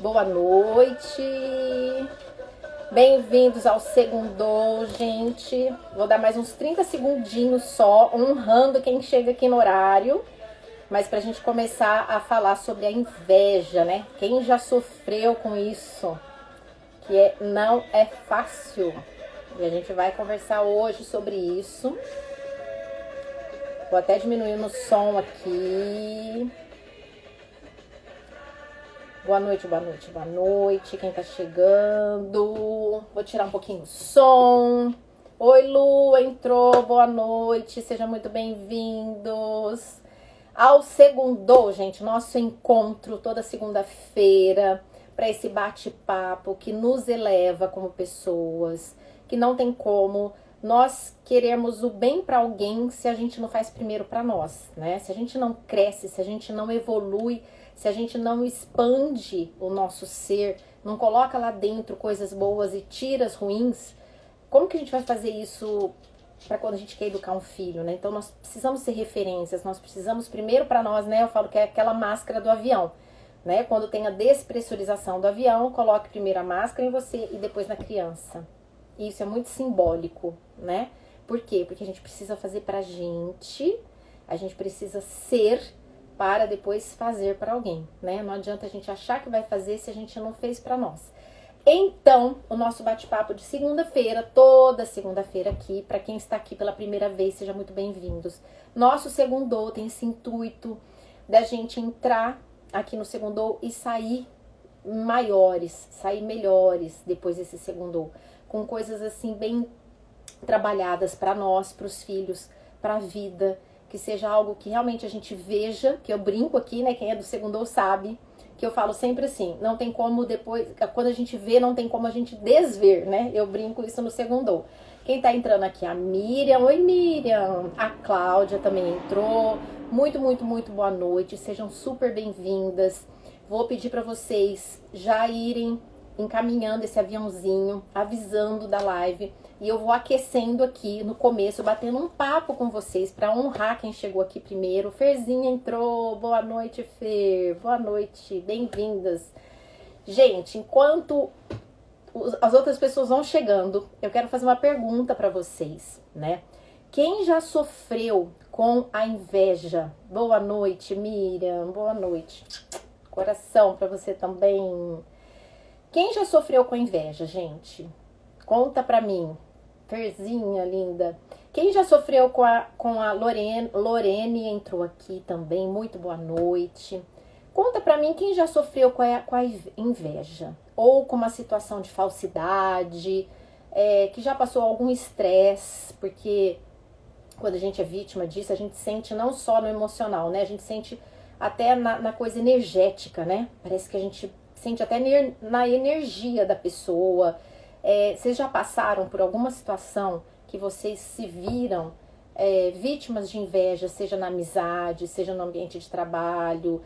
Boa noite. Bem-vindos ao Segundou, gente. Vou dar mais uns 30 segundinhos só, honrando quem chega aqui no horário. Mas pra gente começar a falar sobre a inveja, né? Quem já sofreu com isso? Não é fácil. E a gente vai conversar hoje sobre isso. Vou até diminuir o som aqui. Boa noite, boa noite, boa noite. Quem tá chegando? Vou tirar um pouquinho o som. Oi, Lu, entrou. Boa noite. Sejam muito bem-vindos ao Segundou, gente. Nosso encontro toda segunda-feira para esse bate-papo que nos eleva como pessoas, que não tem como nós queremos o bem para alguém se a gente não faz primeiro para nós, né? Se a gente não cresce, se a gente não evolui, se a gente não expande o nosso ser, não coloca lá dentro coisas boas e tira as ruins, como que a gente vai fazer isso para quando a gente quer educar um filho, né? Então nós precisamos ser referências, nós precisamos primeiro para nós, né? Eu falo que é aquela máscara do avião, né? Quando tem a despressurização do avião, coloque primeiro a máscara em você e depois na criança. Isso é muito simbólico, né? Por quê? Porque a gente precisa fazer pra gente, a gente precisa ser para depois fazer para alguém, né? Não adianta a gente achar que vai fazer se a gente não fez para nós. Então, o nosso bate-papo de segunda-feira, toda segunda-feira aqui, para quem está aqui pela primeira vez, sejam muito bem-vindos. Nosso Segundou tem esse intuito da gente entrar aqui no Segundou e sair maiores, sair melhores depois desse Segundou, com coisas assim bem trabalhadas para nós, para os filhos, para a vida, que seja algo que realmente a gente veja, que eu brinco aqui, né, quem é do Segundou sabe, que eu falo sempre assim, não tem como depois, quando a gente vê, não tem como a gente desver, né, eu brinco isso no Segundou. Quem tá entrando aqui, a Miriam, oi Miriam, a Cláudia também entrou, muito boa noite, sejam super bem-vindas. Vou pedir para vocês já irem encaminhando esse aviãozinho, avisando da live, e eu vou aquecendo aqui no começo, batendo um papo com vocês para honrar quem chegou aqui primeiro. Ferzinha entrou, boa noite, Fer, boa noite, bem-vindas. Gente, enquanto as outras pessoas vão chegando, eu quero fazer uma pergunta para vocês, né? Quem já sofreu com a inveja? Boa noite, Miriam, boa noite. Coração para você também. Quem já sofreu com inveja, gente? Conta pra mim. Ferzinha, linda. Quem já sofreu com a Lorene? Lorene entrou aqui também. Muito boa noite. Conta pra mim quem já sofreu com a inveja. Ou com uma situação de falsidade. Que já passou algum estresse. Porque quando a gente é vítima disso, a gente sente não só no emocional, né? A gente sente até na coisa energética, né? Parece que a gente sente até na energia da pessoa. Vocês já passaram por alguma situação que vocês se viram vítimas de inveja, seja na amizade, seja no ambiente de trabalho,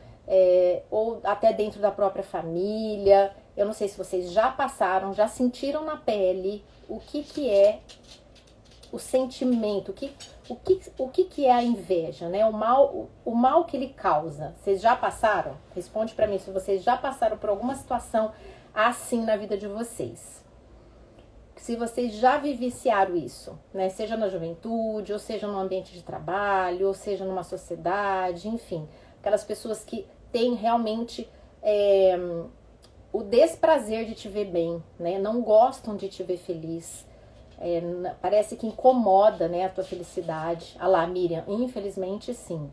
ou até dentro da própria família? Eu não sei se vocês já passaram, já sentiram na pele o que é o sentimento, o que é a inveja, né? O mal que ele causa. Vocês já passaram? Responde pra mim se vocês já passaram por alguma situação assim na vida de vocês. Se vocês já vivenciaram isso, né? Seja na juventude, ou seja no ambiente de trabalho, ou seja numa sociedade, enfim. Aquelas pessoas que têm realmente o desprazer de te ver bem, né? Não gostam de te ver feliz. Parece que incomoda, né, a tua felicidade. Ah lá, Miriam, infelizmente sim,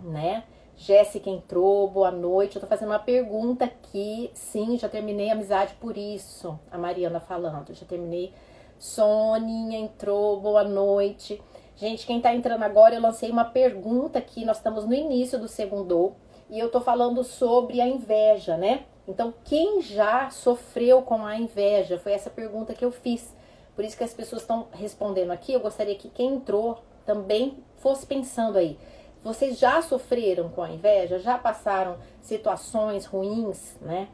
né? Jéssica entrou, boa noite. Eu tô fazendo uma pergunta aqui. Sim, já terminei a amizade por isso. A Mariana falando, já terminei. Soninha entrou, boa noite. Gente, quem tá entrando agora, eu lancei uma pergunta aqui. Nós estamos no início do Segundou e eu tô falando sobre a inveja, né? Então, quem já sofreu com a inveja? Foi essa pergunta que eu fiz. Por isso que as pessoas estão respondendo aqui. Eu gostaria que quem entrou também fosse pensando aí. Vocês já sofreram com a inveja? Já passaram situações ruins, né?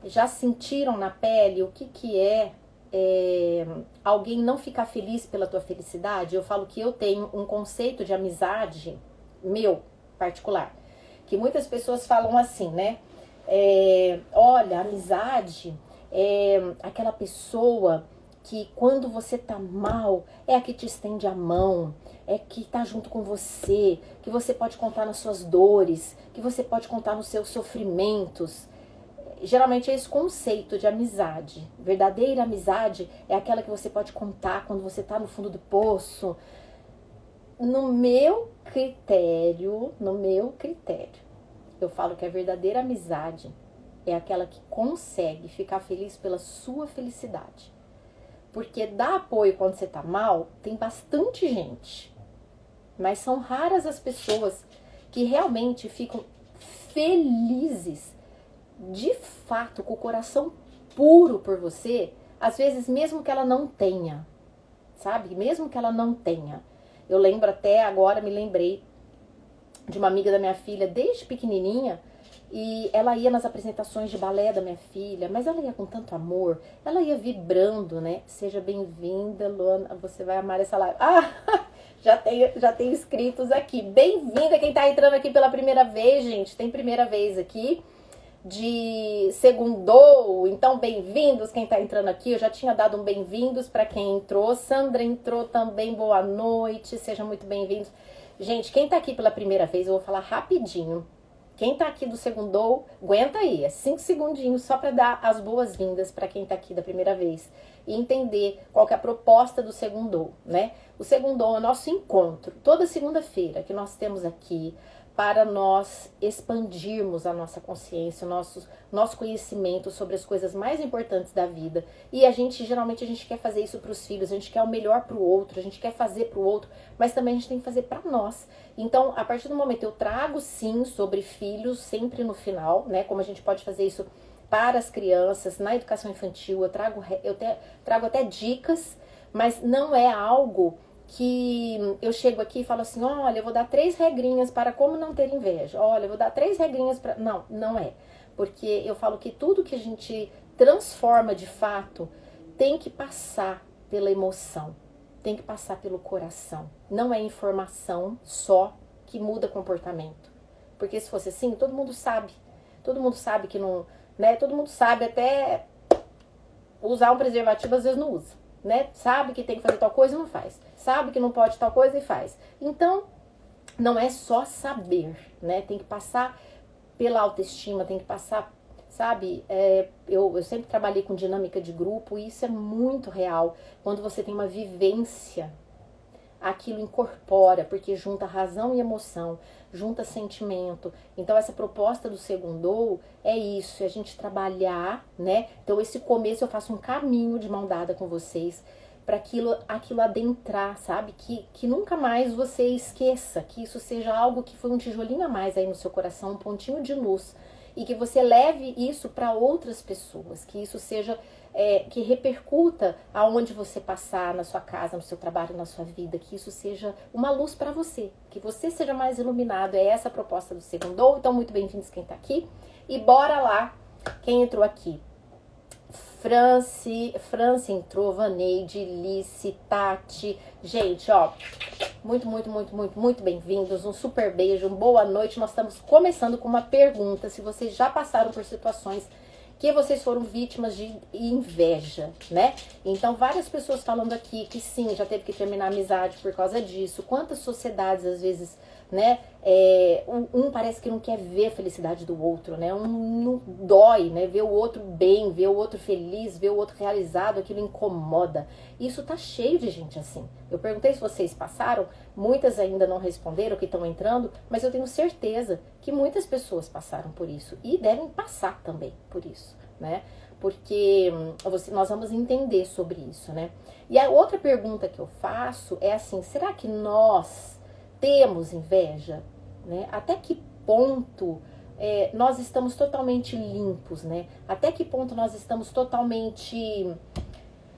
Já sentiram na pele o que é alguém não ficar feliz pela tua felicidade? Eu falo que eu tenho um conceito de amizade meu particular, que muitas pessoas falam assim, né? Olha, a amizade é aquela pessoa que quando você tá mal, é a que te estende a mão, é que tá junto com você, que você pode contar nas suas dores, que você pode contar nos seus sofrimentos. Geralmente é esse conceito de amizade. Verdadeira amizade é aquela que você pode contar quando você tá no fundo do poço. No meu critério, eu falo que a verdadeira amizade é aquela que consegue ficar feliz pela sua felicidade. Porque dar apoio quando você tá mal, tem bastante gente. Mas são raras as pessoas que realmente ficam felizes, de fato, com o coração puro por você, às vezes mesmo que ela não tenha, sabe? Mesmo que ela não tenha. Eu lembro até agora, me lembrei de uma amiga da minha filha, desde pequenininha, e ela ia nas apresentações de balé da minha filha, mas ela ia com tanto amor, ela ia vibrando, né? Seja bem-vinda, Luana, você vai amar essa live. Ah, já tem inscritos aqui. Bem-vinda quem tá entrando aqui pela primeira vez, gente. Tem primeira vez aqui de segundou, então bem-vindos quem tá entrando aqui. Eu já tinha dado um bem-vindos para quem entrou. Sandra entrou também, boa noite, sejam muito bem-vindos. Gente, quem tá aqui pela primeira vez, eu vou falar rapidinho. Quem tá aqui do segundou, aguenta aí, é 5 segundinhos só para dar as boas-vindas para quem tá aqui da primeira vez e entender qual que é a proposta do segundou, né? O segundou é o nosso encontro, toda segunda-feira que nós temos aqui para nós expandirmos a nossa consciência, o nosso conhecimento sobre as coisas mais importantes da vida. E geralmente a gente quer fazer isso para os filhos, a gente quer o melhor para o outro, a gente quer fazer para o outro, mas também a gente tem que fazer para nós. Então, a partir do momento eu trago sim sobre filhos sempre no final, né? Como a gente pode fazer isso para as crianças, na educação infantil, eu trago até dicas, mas não é algo que eu chego aqui e falo assim, olha, eu vou dar 3 regrinhas para como não ter inveja. Olha, eu vou dar 3 regrinhas para... Não, não é. Porque eu falo que tudo que a gente transforma de fato tem que passar pela emoção, tem que passar pelo coração. Não é informação só que muda comportamento. Porque se fosse assim, todo mundo sabe. Todo mundo sabe que não... né? Todo mundo sabe até usar um preservativo, às vezes não usa. Né? Sabe que tem que fazer tal coisa e não faz. Sabe que não pode tal coisa e faz. Então, não é só saber, né? Tem que passar pela autoestima, tem que passar, sabe? Eu sempre trabalhei com dinâmica de grupo e isso é muito real. Quando você tem uma vivência, aquilo incorpora, porque junta razão e emoção, junta sentimento. Então essa proposta do segundou é isso, é a gente trabalhar, né? Então esse começo eu faço um caminho de mão dada com vocês para aquilo adentrar, sabe? Que nunca mais você esqueça, que isso seja algo que foi um tijolinho a mais aí no seu coração, um pontinho de luz, e que você leve isso para outras pessoas, que isso seja que repercuta aonde você passar, na sua casa, no seu trabalho, na sua vida, que isso seja uma luz para você, que você seja mais iluminado. É essa a proposta do segundou. Então, muito bem-vindos quem tá aqui. E bora lá, quem entrou aqui. France entrou, Vaneide, Lice, Tati. Gente, ó, muito bem-vindos. Um super beijo, boa noite. Nós estamos começando com uma pergunta. Se vocês já passaram por situações que vocês foram vítimas de inveja, né? Então, várias pessoas falando aqui que sim, já teve que terminar a amizade por causa disso. Quantas sociedades, às vezes, né? Um parece que não quer ver a felicidade do outro, né? Um não dói, né? Ver o outro bem, ver o outro feliz, ver o outro realizado, aquilo incomoda. Isso tá cheio de gente assim. Eu perguntei se vocês passaram, muitas ainda não responderam, que estão entrando, mas eu tenho certeza que muitas pessoas passaram por isso e devem passar também por isso, né? Porque nós vamos entender sobre isso, né? E a outra pergunta que eu faço é assim, será que nós temos inveja? Né? Até que ponto nós estamos totalmente limpos, né? Até que ponto nós estamos totalmente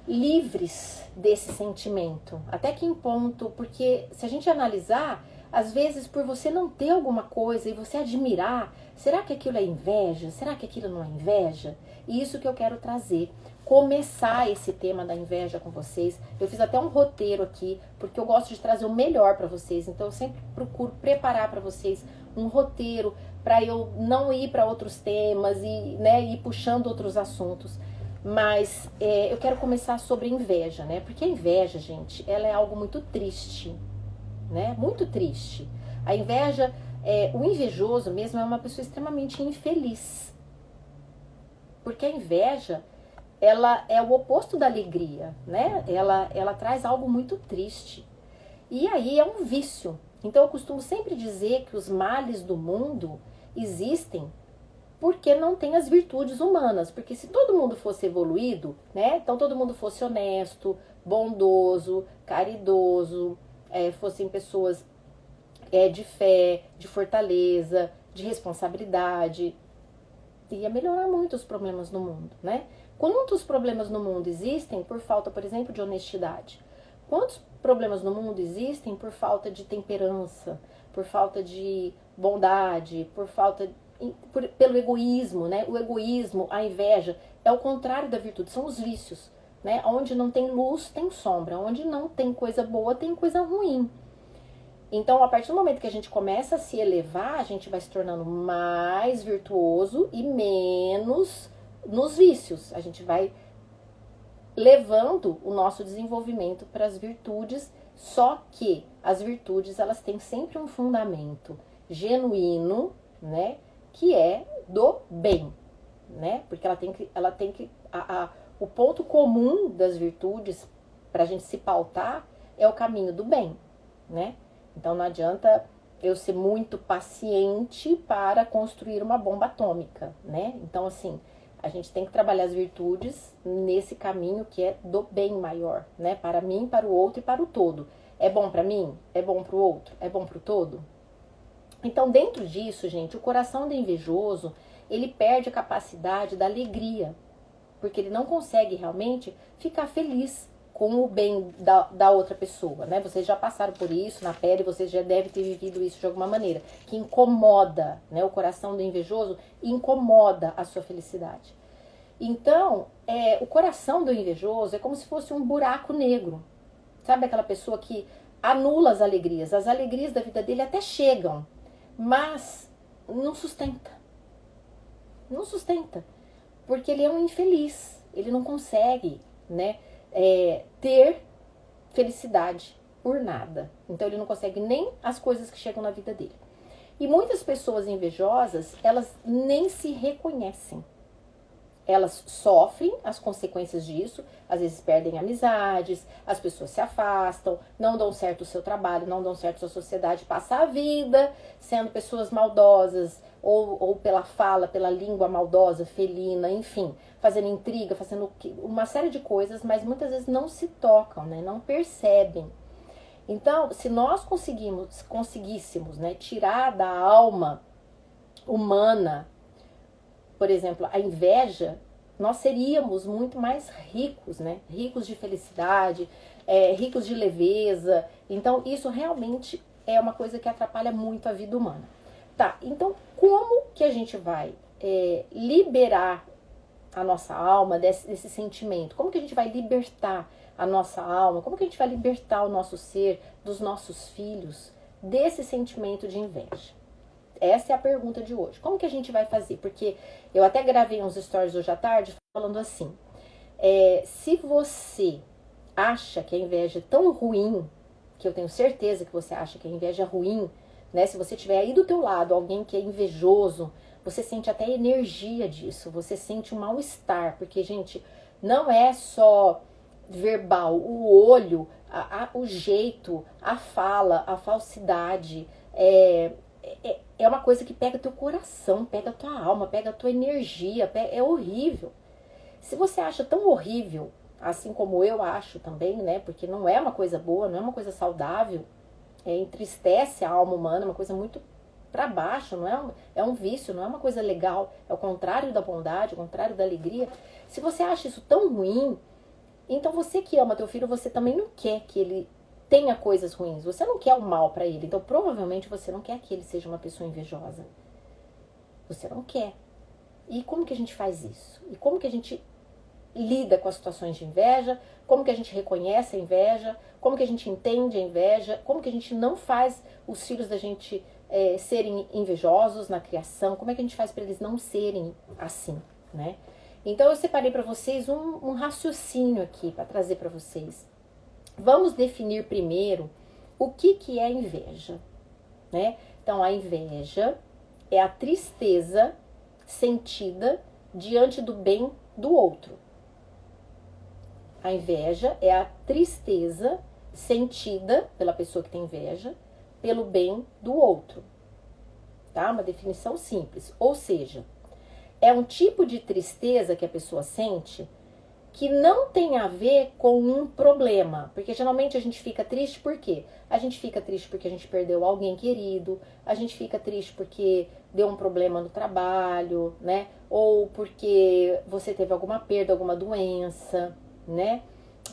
livres desse sentimento? Até que ponto? Porque se a gente analisar, às vezes por você não ter alguma coisa e você admirar, será que aquilo é inveja? Será que aquilo não é inveja? E isso que eu quero trazer. Começar esse tema da inveja com vocês. Eu fiz até um roteiro aqui, porque eu gosto de trazer o melhor para vocês. Então eu sempre procuro preparar para vocês um roteiro para eu não ir para outros temas e, né, ir puxando outros assuntos. Mas eu quero começar sobre inveja, né? Porque a inveja, gente, ela é algo muito triste, né? Muito triste. A inveja, o invejoso mesmo é uma pessoa extremamente infeliz. Porque a inveja, ela é o oposto da alegria, né? Ela traz algo muito triste. E aí é um vício. Então eu costumo sempre dizer que os males do mundo existem porque não tem as virtudes humanas. Porque se todo mundo fosse evoluído, né? Então todo mundo fosse honesto, bondoso, caridoso, fossem pessoas de fé, de fortaleza, de responsabilidade, ia melhorar muito os problemas no mundo, né? Quantos problemas no mundo existem por falta, por exemplo, de honestidade? Quantos problemas no mundo existem por falta de temperança, por falta de bondade, pelo egoísmo, né? O egoísmo, a inveja, é o contrário da virtude, são os vícios, né? Onde não tem luz, tem sombra. Onde não tem coisa boa, tem coisa ruim. Então, a partir do momento que a gente começa a se elevar, a gente vai se tornando mais virtuoso e menos nos vícios. A gente vai levando o nosso desenvolvimento para as virtudes, só que as virtudes, elas têm sempre um fundamento genuíno, né, que é do bem, né? Porque o ponto comum das virtudes para a gente se pautar é o caminho do bem, né? Então não adianta eu ser muito paciente para construir uma bomba atômica, né? Então, assim, a gente tem que trabalhar as virtudes nesse caminho que é do bem maior, né? Para mim, para o outro e para o todo. É bom para mim? É bom para o outro? É bom para o todo? Então, dentro disso, gente, o coração do invejoso, ele perde a capacidade da alegria, porque ele não consegue realmente ficar feliz com o bem da outra pessoa, né? Vocês já passaram por isso na pele, vocês já devem ter vivido isso de alguma maneira, que incomoda, né? O coração do invejoso incomoda a sua felicidade. Então, o coração do invejoso é como se fosse um buraco negro. Sabe aquela pessoa que anula as alegrias? As alegrias da vida dele até chegam, mas não sustenta. Não sustenta. Porque ele é um infeliz. Ele não consegue, né, ter felicidade por nada. Então ele não consegue nem as coisas que chegam na vida dele. E muitas pessoas invejosas, elas nem se reconhecem. Elas sofrem as consequências disso, às vezes perdem amizades, as pessoas se afastam, não dão certo o seu trabalho, não dão certo a sua sociedade, passa a vida sendo pessoas maldosas, ou pela fala, pela língua maldosa, felina, enfim, fazendo intriga, fazendo uma série de coisas, mas muitas vezes não se tocam, né, não percebem. Então, se nós conseguíssemos, né, tirar da alma humana, por exemplo, a inveja, nós seríamos muito mais ricos, né? Ricos de felicidade, ricos de leveza. Então, isso realmente é uma coisa que atrapalha muito a vida humana. Tá, então como que a gente vai liberar a nossa alma desse sentimento? Como que a gente vai libertar a nossa alma? Como que a gente vai libertar o nosso ser, dos nossos filhos, desse sentimento de inveja? Essa é a pergunta de hoje. Como que a gente vai fazer? Porque eu até gravei uns stories hoje à tarde falando assim, se você acha que a inveja é tão ruim, que eu tenho certeza que você acha que a inveja é ruim, né? Se você tiver aí do teu lado alguém que é invejoso, você sente até energia disso, você sente um mal-estar, porque, gente, não é só verbal, o olho, o jeito, a fala, a falsidade, é uma coisa que pega teu coração, pega tua alma, pega tua energia, é horrível. Se você acha tão horrível, assim como eu acho também, né? Porque não é uma coisa boa, não é uma coisa saudável, entristece a alma humana, é uma coisa muito para baixo, não é um vício, não é uma coisa legal, é o contrário da bondade, o contrário da alegria. Se você acha isso tão ruim, então você que ama teu filho, você também não quer que ele tenha coisas ruins, você não quer o mal para ele, então provavelmente você não quer que ele seja uma pessoa invejosa. Você não quer. E como que a gente faz isso? E como que a gente lida com as situações de inveja? Como que a gente reconhece a inveja? Como que a gente entende a inveja? Como que a gente não faz os filhos da gente serem invejosos na criação? Como é que a gente faz para eles não serem assim, né? Então eu separei para vocês um raciocínio aqui para trazer para vocês. Vamos definir primeiro o que é inveja, né? Então a inveja é a tristeza sentida diante do bem do outro. A inveja é a tristeza sentida pela pessoa que tem inveja pelo bem do outro, tá? Uma definição simples. Ou seja, é um tipo de tristeza que a pessoa sente que não tem a ver com um problema. Porque geralmente a gente fica triste por quê? A gente fica triste porque a gente perdeu alguém querido, a gente fica triste porque deu um problema no trabalho, né? Ou porque você teve alguma perda, alguma doença, né?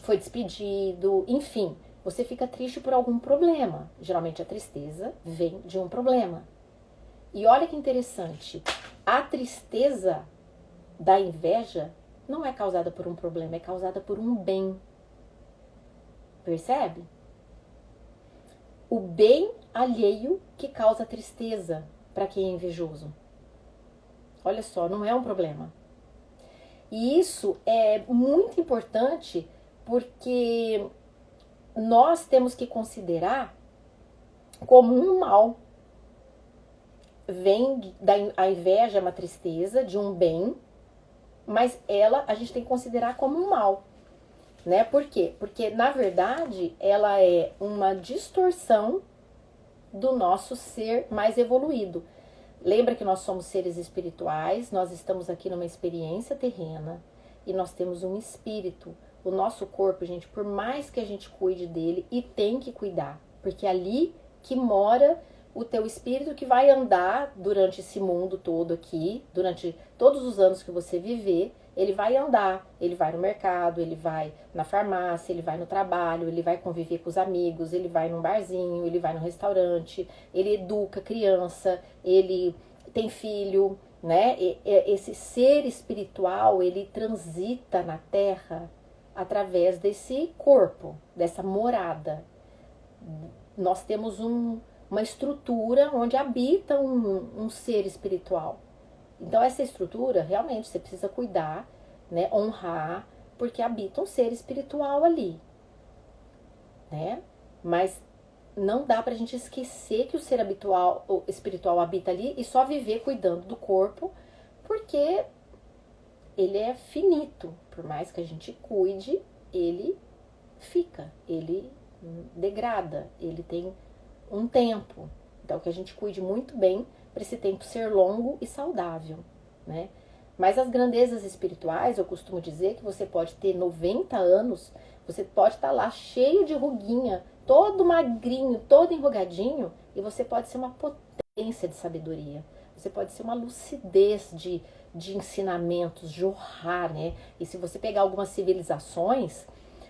Foi despedido, enfim. Você fica triste por algum problema. Geralmente a tristeza vem de um problema. E olha que interessante, a tristeza da inveja não é causada por um problema, é causada por um bem. Percebe? O bem alheio que causa tristeza para quem é invejoso. Olha só, não é um problema. E isso é muito importante porque nós temos que considerar como um mal. A inveja é uma tristeza de um bem, mas a gente tem que considerar como um mal, né? Por quê? Porque, na verdade, ela é uma distorção do nosso ser mais evoluído. Lembra que nós somos seres espirituais, nós estamos aqui numa experiência terrena e nós temos um espírito. O nosso corpo, gente, por mais que a gente cuide dele, e tem que cuidar, porque é ali que mora o teu espírito que vai andar durante esse mundo todo aqui, durante todos os anos que você viver, ele vai andar, ele vai no mercado, ele vai na farmácia, ele vai no trabalho, ele vai conviver com os amigos, ele vai num barzinho, ele vai no restaurante, ele educa criança, ele tem filho, né? Esse ser espiritual, ele transita na Terra através desse corpo, dessa morada. Nós temos uma estrutura onde habita um ser espiritual. Então essa estrutura, realmente, você precisa cuidar, né, honrar, porque habita um ser espiritual ali, né? Mas não dá pra gente esquecer que o ser espiritual habita ali e só viver cuidando do corpo, porque ele é finito. Por mais que a gente cuide, ele fica, ele degrada, ele tem um tempo. Então que a gente cuide muito bem para esse tempo ser longo e saudável, né? Mas as grandezas espirituais, eu costumo dizer que você pode ter 90 anos, você pode estar lá cheio de ruguinha, todo magrinho, todo enrugadinho, e você pode ser uma potência de sabedoria. Você pode ser uma lucidez de ensinamentos, jorrar, né? E se você pegar algumas civilizações,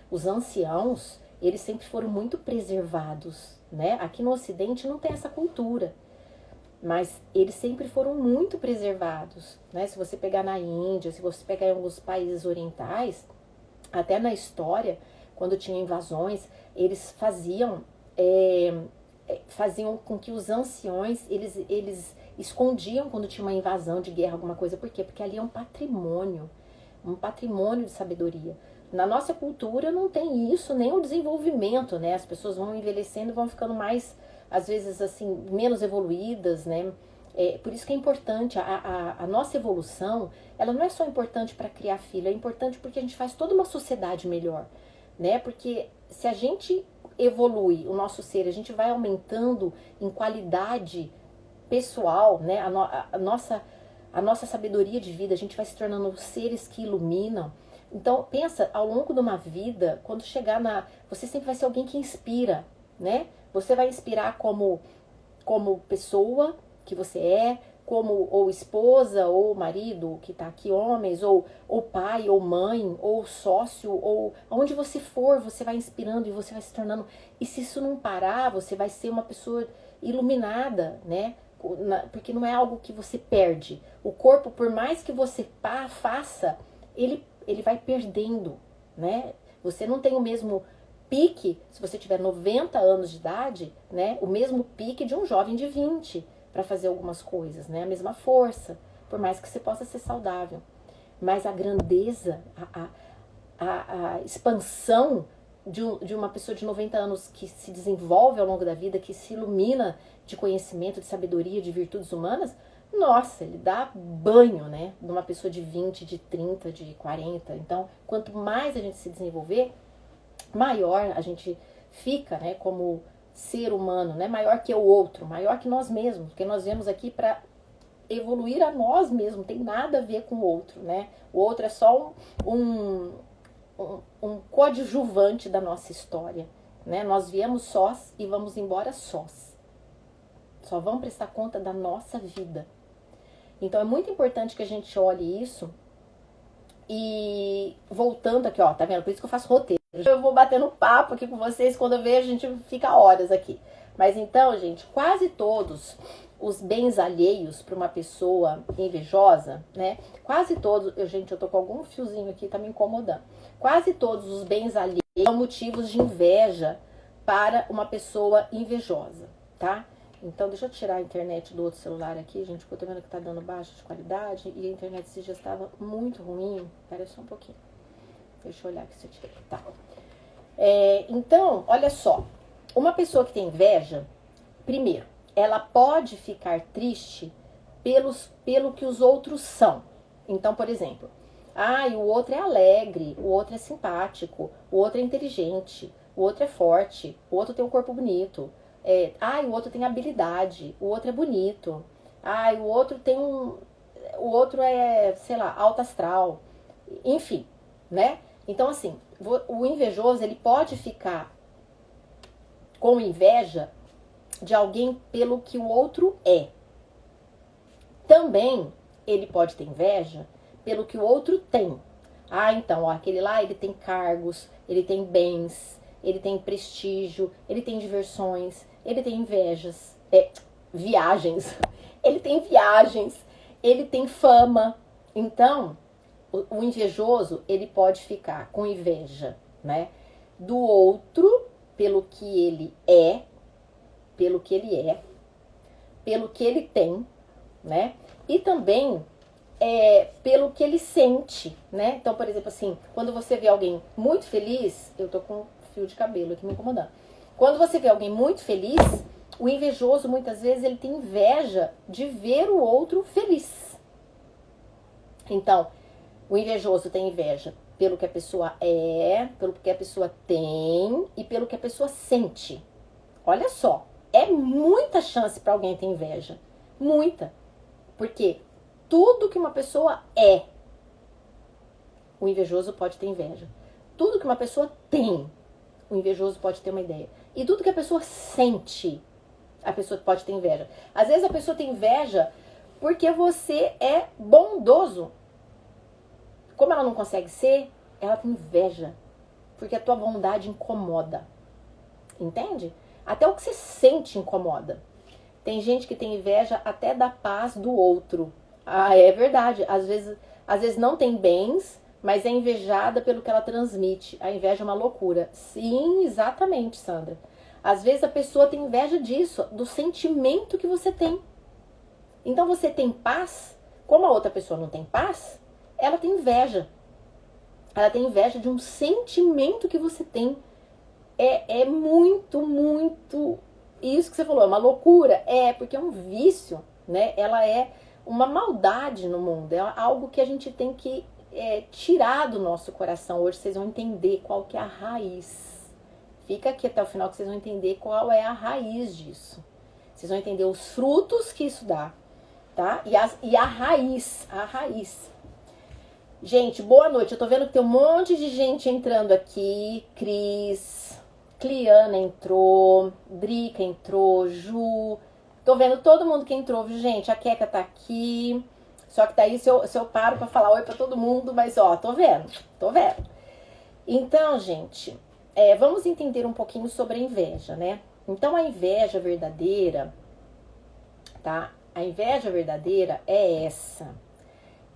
os anciãos, eles sempre foram muito preservados, né? Aqui no Ocidente não tem essa cultura, mas eles sempre foram muito preservados, né? Se você pegar na Índia, se você pegar em alguns países orientais, até na história, quando tinha invasões, eles faziam com que os anciões, eles escondiam quando tinha uma invasão de guerra, alguma coisa. Por quê? Porque ali é um patrimônio de sabedoria. Na nossa cultura não tem isso, nem o desenvolvimento, né? As pessoas vão envelhecendo e vão ficando mais, às vezes, assim, menos evoluídas, né? Por isso que é importante, a nossa evolução, ela não é só importante para criar filho, é importante porque a gente faz toda uma sociedade melhor, né? Porque se a gente evolui o nosso ser, a gente vai aumentando em qualidade pessoal, né? A nossa sabedoria de vida, a gente vai se tornando seres que iluminam. Então, pensa, ao longo de uma vida, quando chegar você sempre vai ser alguém que inspira, né? Você vai inspirar como pessoa que você é, como ou esposa, ou marido, que tá aqui, homens, ou pai, ou mãe, ou sócio, ou aonde você for, você vai inspirando e você vai se tornando. E se isso não parar, você vai ser uma pessoa iluminada, né? Porque não é algo que você perde. O corpo, por mais que você faça, ele vai perdendo, né? Você não tem o mesmo pique, se você tiver 90 anos de idade, né, o mesmo pique de um jovem de 20 para fazer algumas coisas, né, a mesma força, por mais que você possa ser saudável. Mas a grandeza, a expansão de uma pessoa de 90 anos que se desenvolve ao longo da vida, que se ilumina de conhecimento, de sabedoria, de virtudes humanas, nossa, ele dá banho, né, numa pessoa de 20, de 30, de 40. Então, quanto mais a gente se desenvolver, maior a gente fica, né, como ser humano, né, maior que o outro, maior que nós mesmos, porque nós viemos aqui para evoluir a nós mesmos, não tem nada a ver com o outro, né? O outro é só um coadjuvante da nossa história, né? Nós viemos sós e vamos embora sós. Só vamos prestar conta da nossa vida. Então é muito importante que a gente olhe isso. E voltando aqui, ó, tá vendo? Por isso que eu faço roteiro. Eu vou batendo papo aqui com vocês, quando eu vejo a gente fica horas aqui. Mas então, gente, quase todos os bens alheios para uma pessoa invejosa, né? Quase todos, gente, eu tô com algum fiozinho aqui, tá me incomodando. Quase todos os bens alheios são motivos de inveja para uma pessoa invejosa, tá? Então, deixa eu tirar a internet do outro celular aqui, gente, porque eu tô vendo que tá dando baixa de qualidade e a internet já estava muito ruim. Espera só um pouquinho. Deixa eu olhar aqui se eu tirei. Tá. Então, olha só. Uma pessoa que tem inveja, primeiro, ela pode ficar triste pelo que os outros são. Então, por exemplo, o outro é alegre, o outro é simpático, o outro é inteligente, o outro é forte, o outro tem um corpo bonito. O outro tem habilidade, o outro é bonito. O outro tem o outro é, sei lá, alto astral. Enfim, né? Então, assim, o invejoso, ele pode ficar com inveja de alguém pelo que o outro é. Também, ele pode ter inveja pelo que o outro tem. Então, ó, aquele lá, ele tem cargos, ele tem bens, ele tem prestígio, ele tem diversões, ele tem viagens, ele tem viagens, ele tem fama. Então, o invejoso, ele pode ficar com inveja, né, do outro pelo que ele é, pelo que ele tem, né, e também pelo que ele sente, né. Então, por exemplo, assim, quando você vê alguém muito feliz, eu tô com fio de cabelo aqui me incomodando. Quando você vê alguém muito feliz, o invejoso, muitas vezes, ele tem inveja de ver o outro feliz. Então, o invejoso tem inveja pelo que a pessoa é, pelo que a pessoa tem e pelo que a pessoa sente. Olha só, é muita chance para alguém ter inveja. Muita. Porque tudo que uma pessoa é, o invejoso pode ter inveja. Tudo que uma pessoa tem, o invejoso pode ter uma ideia. E tudo que a pessoa sente, a pessoa pode ter inveja. Às vezes a pessoa tem inveja porque você é bondoso. Como ela não consegue ser, ela tem inveja. Porque a tua bondade incomoda. Entende? Até o que você sente incomoda. Tem gente que tem inveja até da paz do outro. É verdade. Às vezes não tem bens, mas é invejada pelo que ela transmite. A inveja é uma loucura. Sim, exatamente, Sandra. Às vezes a pessoa tem inveja disso, do sentimento que você tem. Então você tem paz, como a outra pessoa não tem paz, ela tem inveja. Ela tem inveja de um sentimento que você tem. É muito, muito... Isso que você falou, é uma loucura. Porque é um vício, né? Ela é uma maldade no mundo. É algo que a gente tem que tirar do nosso coração. Hoje vocês vão entender qual que é a raiz. Fica aqui até o final que vocês vão entender qual é a raiz disso. Vocês vão entender os frutos que isso dá, tá? E a raiz, Gente, boa noite. Eu tô vendo que tem um monte de gente entrando aqui. Cris, Cliana entrou, Drica entrou, Ju. Tô vendo todo mundo que entrou, viu, gente? A Queca tá aqui. Só que daí se eu paro pra falar oi pra todo mundo, mas ó, tô vendo. Então, gente, vamos entender um pouquinho sobre a inveja, né? Então, a inveja verdadeira, tá? A inveja verdadeira é essa.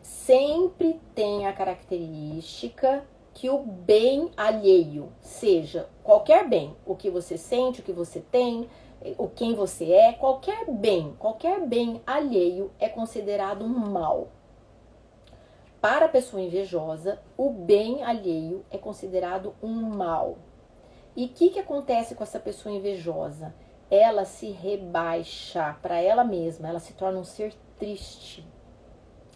Sempre tem a característica que o bem alheio, seja qualquer bem, o que você sente, o que você tem, o quem você é, qualquer bem alheio é considerado um mal. Para a pessoa invejosa, o bem alheio é considerado um mal. E o que acontece com essa pessoa invejosa? Ela se rebaixa para ela mesma, ela se torna um ser triste.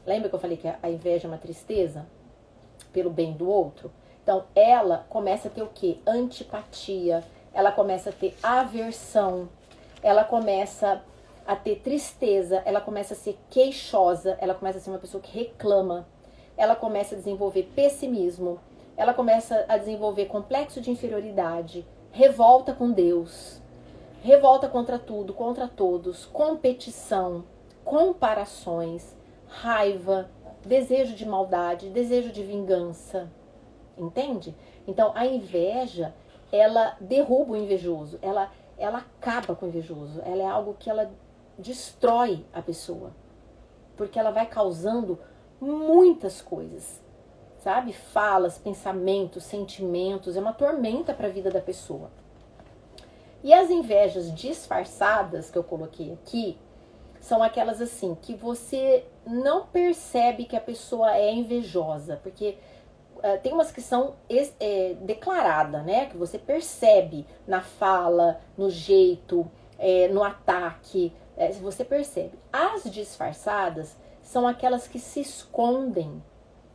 Lembra que eu falei que a inveja é uma tristeza? Pelo bem do outro? Então, ela começa a ter o quê? Antipatia, ela começa a ter aversão, ela começa a ter tristeza, ela começa a ser queixosa, ela começa a ser uma pessoa que reclama, ela começa a desenvolver pessimismo, ela começa a desenvolver complexo de inferioridade, revolta com Deus, revolta contra tudo, contra todos, competição, comparações, raiva, desejo de maldade, desejo de vingança, entende? Então a inveja, ela derruba o invejoso, ela acaba com o invejoso, ela é algo que ela destrói a pessoa, porque ela vai causando muitas coisas, sabe? Falas, pensamentos, sentimentos, é uma tormenta para a vida da pessoa. E as invejas disfarçadas que eu coloquei aqui, são aquelas assim, que você não percebe que a pessoa é invejosa, porque tem umas que são declaradas, né? Que você percebe na fala, no jeito, no ataque, você percebe. As disfarçadas são aquelas que se escondem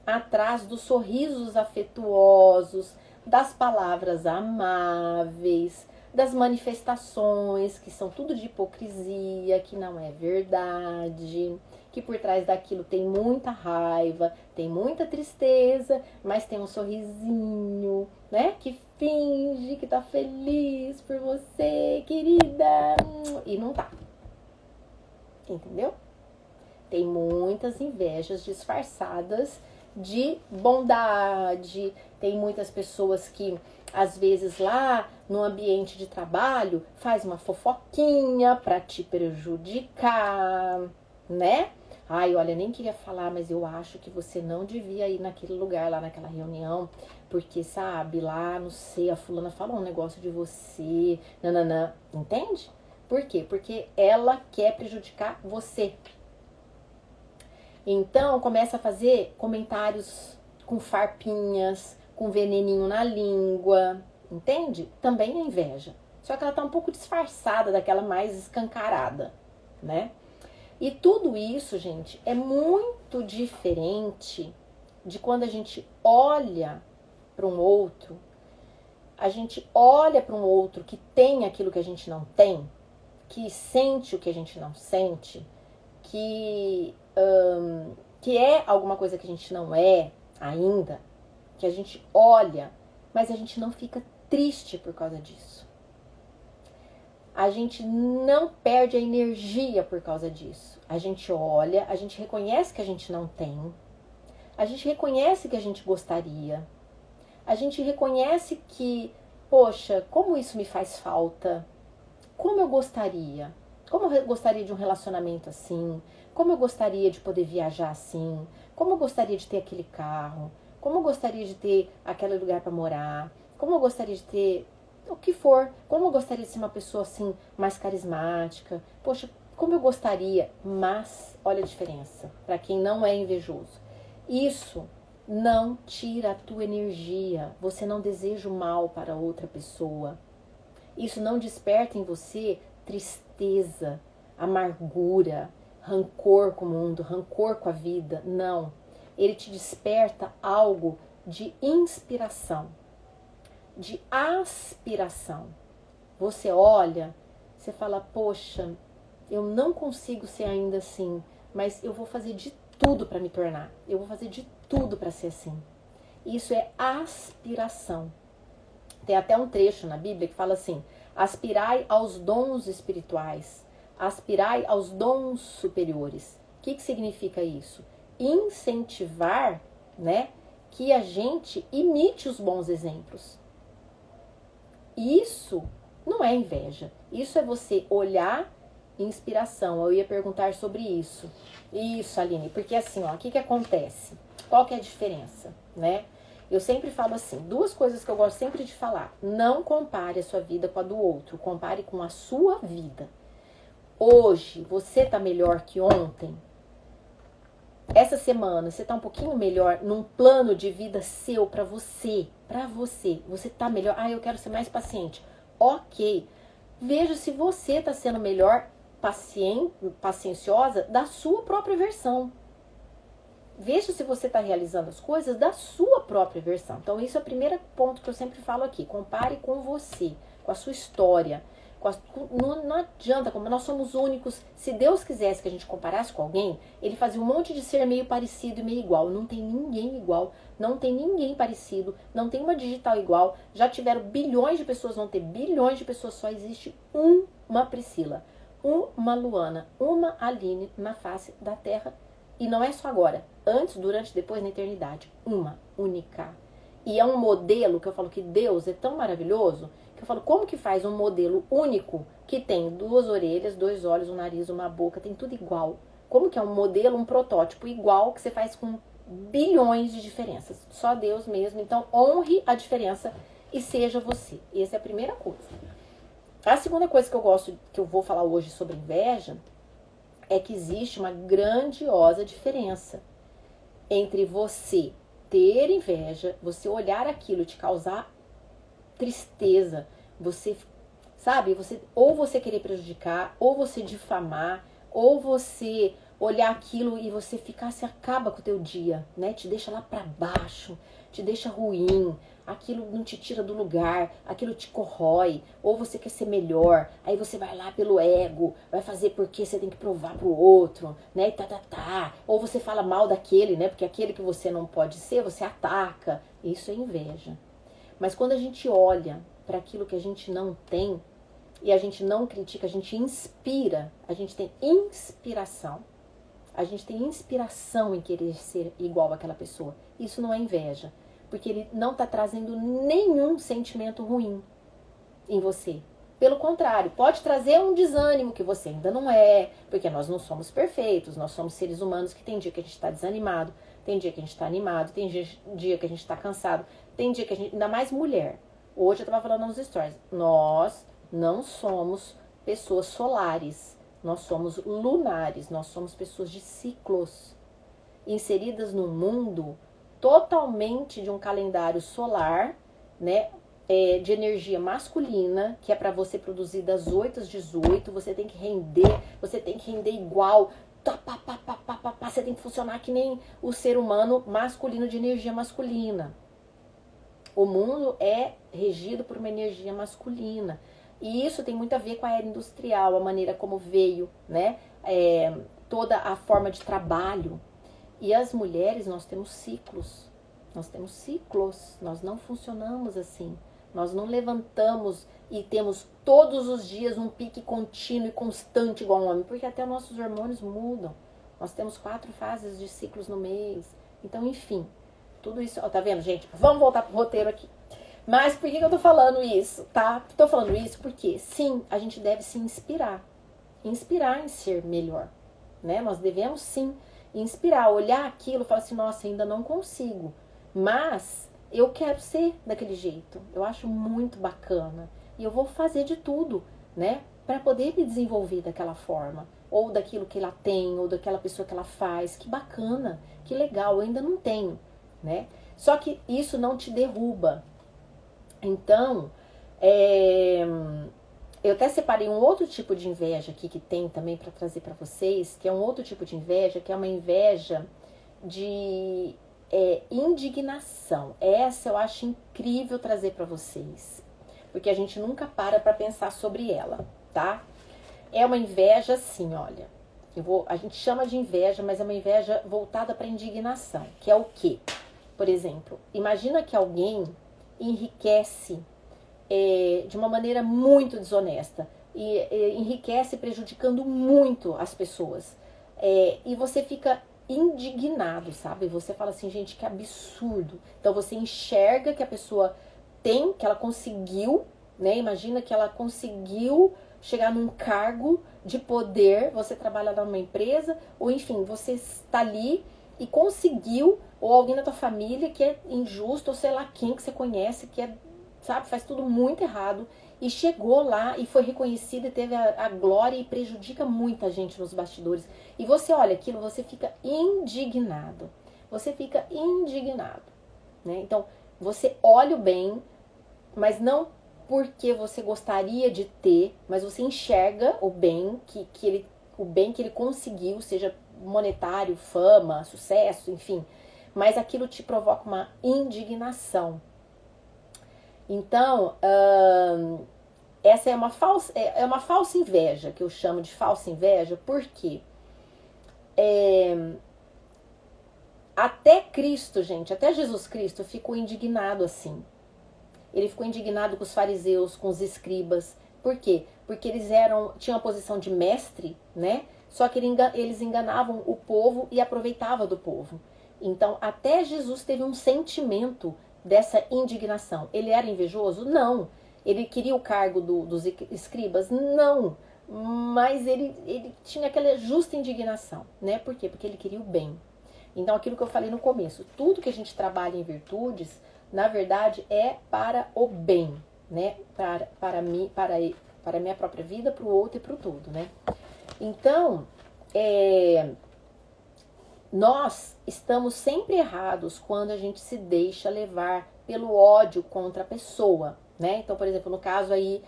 atrás dos sorrisos afetuosos, das palavras amáveis, das manifestações, que são tudo de hipocrisia, que não é verdade, que por trás daquilo tem muita raiva, tem muita tristeza, mas tem um sorrisinho, né? Que finge que tá feliz por você, querida, e não tá. Entendeu? Tem muitas invejas disfarçadas de bondade, tem muitas pessoas que às vezes lá no ambiente de trabalho faz uma fofoquinha pra te prejudicar, né? Ai, olha, nem queria falar, mas eu acho que você não devia ir naquele lugar, lá naquela reunião, porque, sabe, lá, não sei, a fulana falou um negócio de você, nananã, entende? Por quê? Porque ela quer prejudicar você. Então, começa a fazer comentários com farpinhas, com veneninho na língua, entende? Também é inveja. Só que ela tá um pouco disfarçada daquela mais escancarada, né? E tudo isso, gente, é muito diferente de quando a gente olha para um outro, que tem aquilo que a gente não tem, que sente o que a gente não sente, que é alguma coisa que a gente não é ainda, que a gente olha, mas a gente não fica triste por causa disso. A gente não perde a energia por causa disso. A gente olha, a gente reconhece que a gente não tem, a gente reconhece que a gente gostaria, a gente reconhece que, poxa, como isso me faz falta, como eu gostaria de um relacionamento assim, como eu gostaria de poder viajar assim, como eu gostaria de ter aquele carro, como eu gostaria de ter aquele lugar para morar, como eu gostaria de ter o que for, como eu gostaria de ser uma pessoa assim mais carismática, poxa, como eu gostaria, mas olha a diferença, para quem não é invejoso, isso não tira a tua energia, você não deseja o mal para outra pessoa, isso não desperta em você tristeza, amargura, rancor com o mundo, rancor com a vida, não. Ele te desperta algo de inspiração, de aspiração. Você olha, você fala, poxa, eu não consigo ser ainda assim, mas eu vou fazer de tudo para me tornar, eu vou fazer de tudo para ser assim. Isso é aspiração. Tem até um trecho na Bíblia que fala assim, aspirai aos dons espirituais, aspirai aos dons superiores. O que significa isso? Incentivar, né, que a gente imite os bons exemplos. Isso não é inveja. Isso é você olhar inspiração. Eu ia perguntar sobre isso. Isso, Aline, porque assim, ó, o que acontece? Qual que é a diferença, né? Eu sempre falo assim, duas coisas que eu gosto sempre de falar. Não compare a sua vida com a do outro, compare com a sua vida. Hoje, você tá melhor que ontem? Essa semana, você tá um pouquinho melhor num plano de vida seu pra você? Pra você. Você tá melhor? Ah, eu quero ser mais paciente. Ok. Veja se você tá sendo melhor pacienciosa da sua própria versão. Veja se você está realizando as coisas da sua própria versão. Então, isso é o primeiro ponto que eu sempre falo aqui. Compare com você, com a sua história. Não adianta, como nós somos únicos. Se Deus quisesse que a gente comparasse com alguém, ele fazia um monte de ser meio parecido e meio igual. Não tem ninguém igual, não tem ninguém parecido, não tem uma digital igual. Já tiveram bilhões de pessoas, vão ter bilhões de pessoas, só existe uma Priscila, uma Luana, uma Aline na face da Terra. E não é só agora, antes, durante, depois, na eternidade. Uma, única. E é um modelo que eu falo que Deus é tão maravilhoso, que eu falo, como que faz um modelo único, que tem 2 orelhas, 2 olhos, um nariz, uma boca, tem tudo igual. Como que é um modelo, um protótipo igual, que você faz com bilhões de diferenças. Só Deus mesmo. Então, honre a diferença e seja você. Essa é a primeira coisa. A segunda coisa que eu gosto, que eu vou falar hoje sobre inveja, é que existe uma grandiosa diferença entre você ter inveja, você olhar aquilo e te causar tristeza, você, sabe, ou você querer prejudicar, ou você difamar, ou você olhar aquilo e você ficar, se acaba com o teu dia, né? Te deixa lá pra baixo, te deixa ruim, aquilo não te tira do lugar, aquilo te corrói, ou você quer ser melhor, aí você vai lá pelo ego, vai fazer porque você tem que provar pro outro, né, e ou você fala mal daquele, né, porque aquele que você não pode ser, você ataca, isso é inveja. Mas quando a gente olha para aquilo que a gente não tem, e a gente não critica, a gente inspira, a gente tem inspiração. A gente tem inspiração em querer ser igual àquela pessoa. Isso não é inveja, porque ele não está trazendo nenhum sentimento ruim em você. Pelo contrário, pode trazer um desânimo que você ainda não é, porque nós não somos perfeitos, nós somos seres humanos que tem dia que a gente está desanimado, tem dia que a gente está animado, tem dia que a gente está cansado, tem dia que a gente... Ainda mais mulher. Hoje eu estava falando nos stories, nós não somos pessoas solares, nós somos lunares, nós somos pessoas de ciclos, inseridas num mundo totalmente de um calendário solar, né, de energia masculina, que é para você produzir das 8 às 18, você tem que render igual, você tem que funcionar que nem o ser humano masculino de energia masculina. O mundo é regido por uma energia masculina. E isso tem muito a ver com a era industrial, a maneira como veio, né? Toda a forma de trabalho. E as mulheres, nós temos ciclos. Nós não funcionamos assim. Nós não levantamos e temos todos os dias um pique contínuo e constante igual um homem, porque até nossos hormônios mudam. Nós temos 4 fases de ciclos no mês. Então, enfim, tudo isso... Ó, tá vendo, gente? Vamos voltar pro roteiro aqui. Mas por que eu tô falando isso, tá? Tô falando isso porque, sim, a gente deve se inspirar. Inspirar em ser melhor, né? Nós devemos, sim, inspirar, olhar aquilo e falar assim, nossa, ainda não consigo, mas eu quero ser daquele jeito. Eu acho muito bacana. E eu vou fazer de tudo, né? Pra poder me desenvolver daquela forma. Ou daquilo que ela tem, ou daquela pessoa que ela faz. Que bacana, que legal, eu ainda não tenho, né? Só que isso não te derruba. Então, eu até separei um outro tipo de inveja aqui que tem também para trazer para vocês, que é um outro tipo de inveja, que é uma inveja de indignação. Essa eu acho incrível trazer para vocês, porque a gente nunca para pensar sobre ela, tá? É uma inveja assim, olha, a gente chama de inveja, mas é uma inveja voltada para indignação, que é o quê? Por exemplo, imagina que alguém enriquece de uma maneira muito desonesta e enriquece prejudicando muito as pessoas, e você fica indignado, sabe? Você fala assim, gente, que absurdo. Então você enxerga que a pessoa tem, que ela conseguiu, né? Imagina que ela conseguiu chegar num cargo de poder, você trabalha numa empresa, ou enfim, você está ali e conseguiu ou alguém na tua família que é injusto, ou sei lá quem que você conhece, que é, sabe, faz tudo muito errado, e chegou lá e foi reconhecido e teve a glória e prejudica muita gente nos bastidores. E você olha aquilo, você fica indignado. Você fica indignado, né? Então, você olha o bem, mas não porque você gostaria de ter, mas você enxerga o bem o bem que ele conseguiu, seja monetário, fama, sucesso, enfim. Mas aquilo te provoca uma indignação. Então, essa é uma falsa inveja, que eu chamo de falsa inveja, porque até Cristo, gente, até Jesus Cristo ficou indignado assim. Ele ficou indignado com os fariseus, com os escribas. Por quê? Porque eles tinham a posição de mestre, né? Só que eles enganavam o povo e aproveitavam do povo. Então, até Jesus teve um sentimento dessa indignação. Ele era invejoso? Não. Ele queria o cargo dos escribas? Não. Mas ele tinha aquela justa indignação, né? Por quê? Porque ele queria o bem. Então, aquilo que eu falei no começo, tudo que a gente trabalha em virtudes, na verdade, é para o bem, né? Para mim, para a minha própria vida, para o outro e para o todo, né? Então, nós estamos sempre errados quando a gente se deixa levar pelo ódio contra a pessoa, né? Então, por exemplo, no caso aí,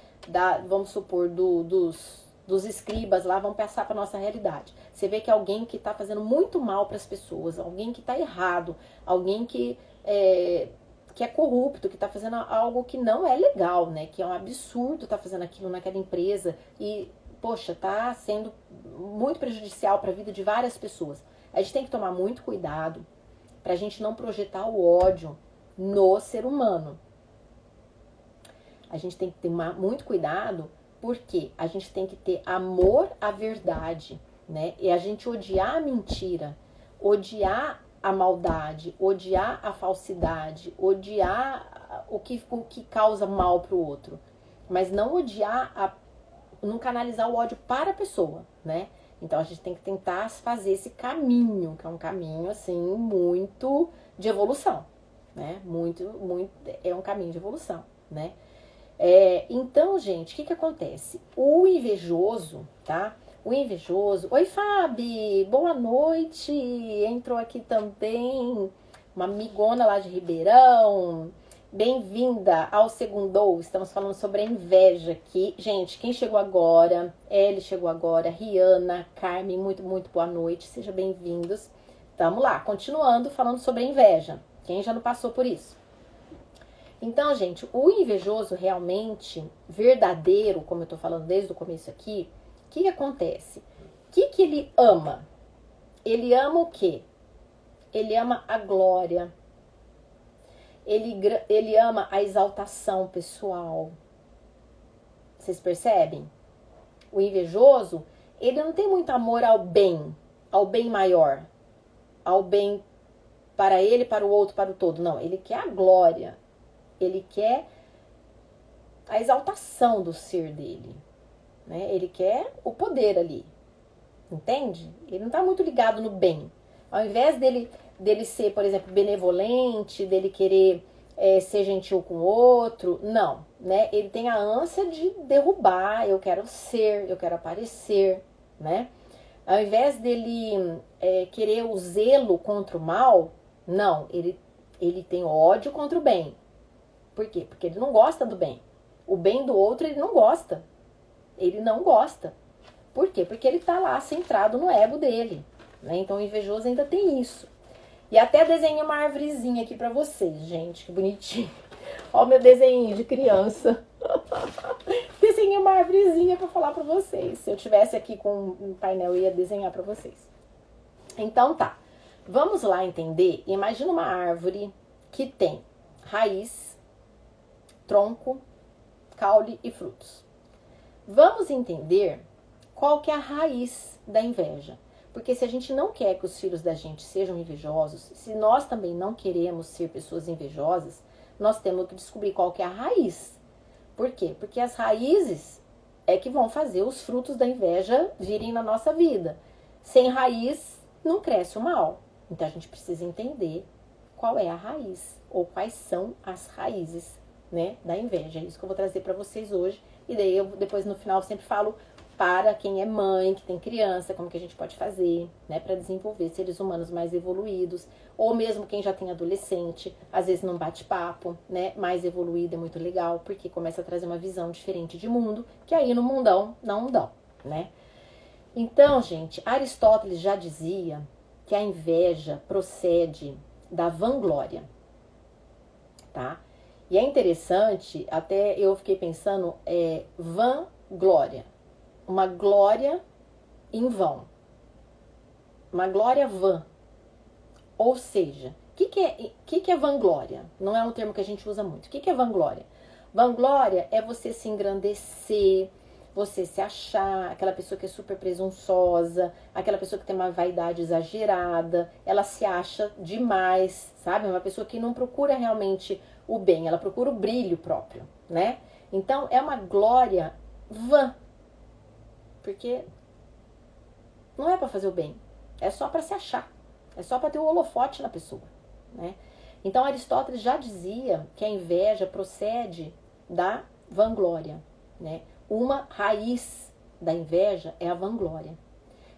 vamos supor, dos escribas lá, vão passar para nossa realidade. Você vê que é alguém que está fazendo muito mal para as pessoas, alguém que está errado, alguém que é corrupto, que está fazendo algo que não é legal, né? Que é um absurdo estar fazendo aquilo naquela empresa e, poxa, tá sendo muito prejudicial para a vida de várias pessoas. A gente tem que tomar muito cuidado para a gente não projetar o ódio no ser humano. A gente tem que ter muito cuidado porque a gente tem que ter amor à verdade, né? E a gente odiar a mentira, odiar a maldade, odiar a falsidade, odiar o que causa mal para o outro. Mas não odiar, não canalizar o ódio para a pessoa, né? Então a gente tem que tentar fazer esse caminho, que é um caminho assim muito de evolução, né? É um caminho de evolução, né? Então, gente, o que acontece? O invejoso, tá? O invejoso... Oi, Fabi! Boa noite! Entrou aqui também uma amigona lá de Ribeirão. Bem-vinda ao Segundou. Estamos falando sobre a inveja aqui. Gente, quem chegou agora? Ellie chegou agora. Rihanna, Carmen, muito, muito boa noite. Sejam bem-vindos. Tamo lá, continuando falando sobre a inveja. Quem já não passou por isso? Então, gente, o invejoso realmente, verdadeiro, como eu tô falando desde o começo aqui, o que acontece? O que ele ama? Ele ama o quê? Ele ama a glória. Ele ama a exaltação pessoal. Vocês percebem? O invejoso, ele não tem muito amor ao bem maior, ao bem para ele, para o outro, para o todo. Não, ele quer a glória. Ele quer a exaltação do ser dele, né? Ele quer o poder ali, entende? Ele não está muito ligado no bem. Ao invés dele ser, por exemplo, benevolente, dele querer ser gentil com o outro, não, né? Ele tem a ânsia de derrubar, eu quero aparecer, né? Ao invés dele querer o zelo contra o mal, não, ele tem ódio contra o bem. Por quê? Porque ele não gosta do bem. O bem do outro ele não gosta. Ele não gosta. Por quê? Porque ele tá lá centrado no ego dele, né? Então o invejoso ainda tem isso. E até desenhei uma árvorezinha aqui pra vocês, gente. Que bonitinho. Ó o meu desenho de criança. Desenhei uma árvorezinha pra falar pra vocês. Se eu tivesse aqui com um painel, eu ia desenhar pra vocês. Então tá. Vamos lá entender. Imagina uma árvore que tem raiz, tronco, caule e frutos. Vamos entender qual que é a raiz da inveja. Porque se a gente não quer que os filhos da gente sejam invejosos, se nós também não queremos ser pessoas invejosas, nós temos que descobrir qual que é a raiz. Por quê? Porque as raízes é que vão fazer os frutos da inveja virem na nossa vida. Sem raiz, não cresce o mal. Então a gente precisa entender qual é a raiz, ou quais são as raízes, né, da inveja. É isso que eu vou trazer para vocês hoje. E daí eu depois no final sempre falo para quem é mãe, que tem criança, como que a gente pode fazer, né, para desenvolver seres humanos mais evoluídos, ou mesmo quem já tem adolescente, às vezes num bate-papo, né, mais evoluído é muito legal, porque começa a trazer uma visão diferente de mundo, que aí no mundão não dão, né? Então, gente, Aristóteles já dizia que a inveja procede da vanglória, tá? E é interessante, até eu fiquei pensando, vanglória. Uma glória em vão. Uma glória vã. Ou seja, o que é vanglória? Não é um termo que a gente usa muito. O que é vanglória? Vanglória é você se engrandecer, você se achar, aquela pessoa que é super presunçosa, aquela pessoa que tem uma vaidade exagerada, ela se acha demais, sabe? Uma pessoa que não procura realmente o bem, ela procura o brilho próprio, né? Então, é uma glória vã. Porque não é para fazer o bem, é só para se achar, é só para ter o holofote na pessoa, né? Então Aristóteles já dizia que a inveja procede da vanglória, né? Uma raiz da inveja é a vanglória.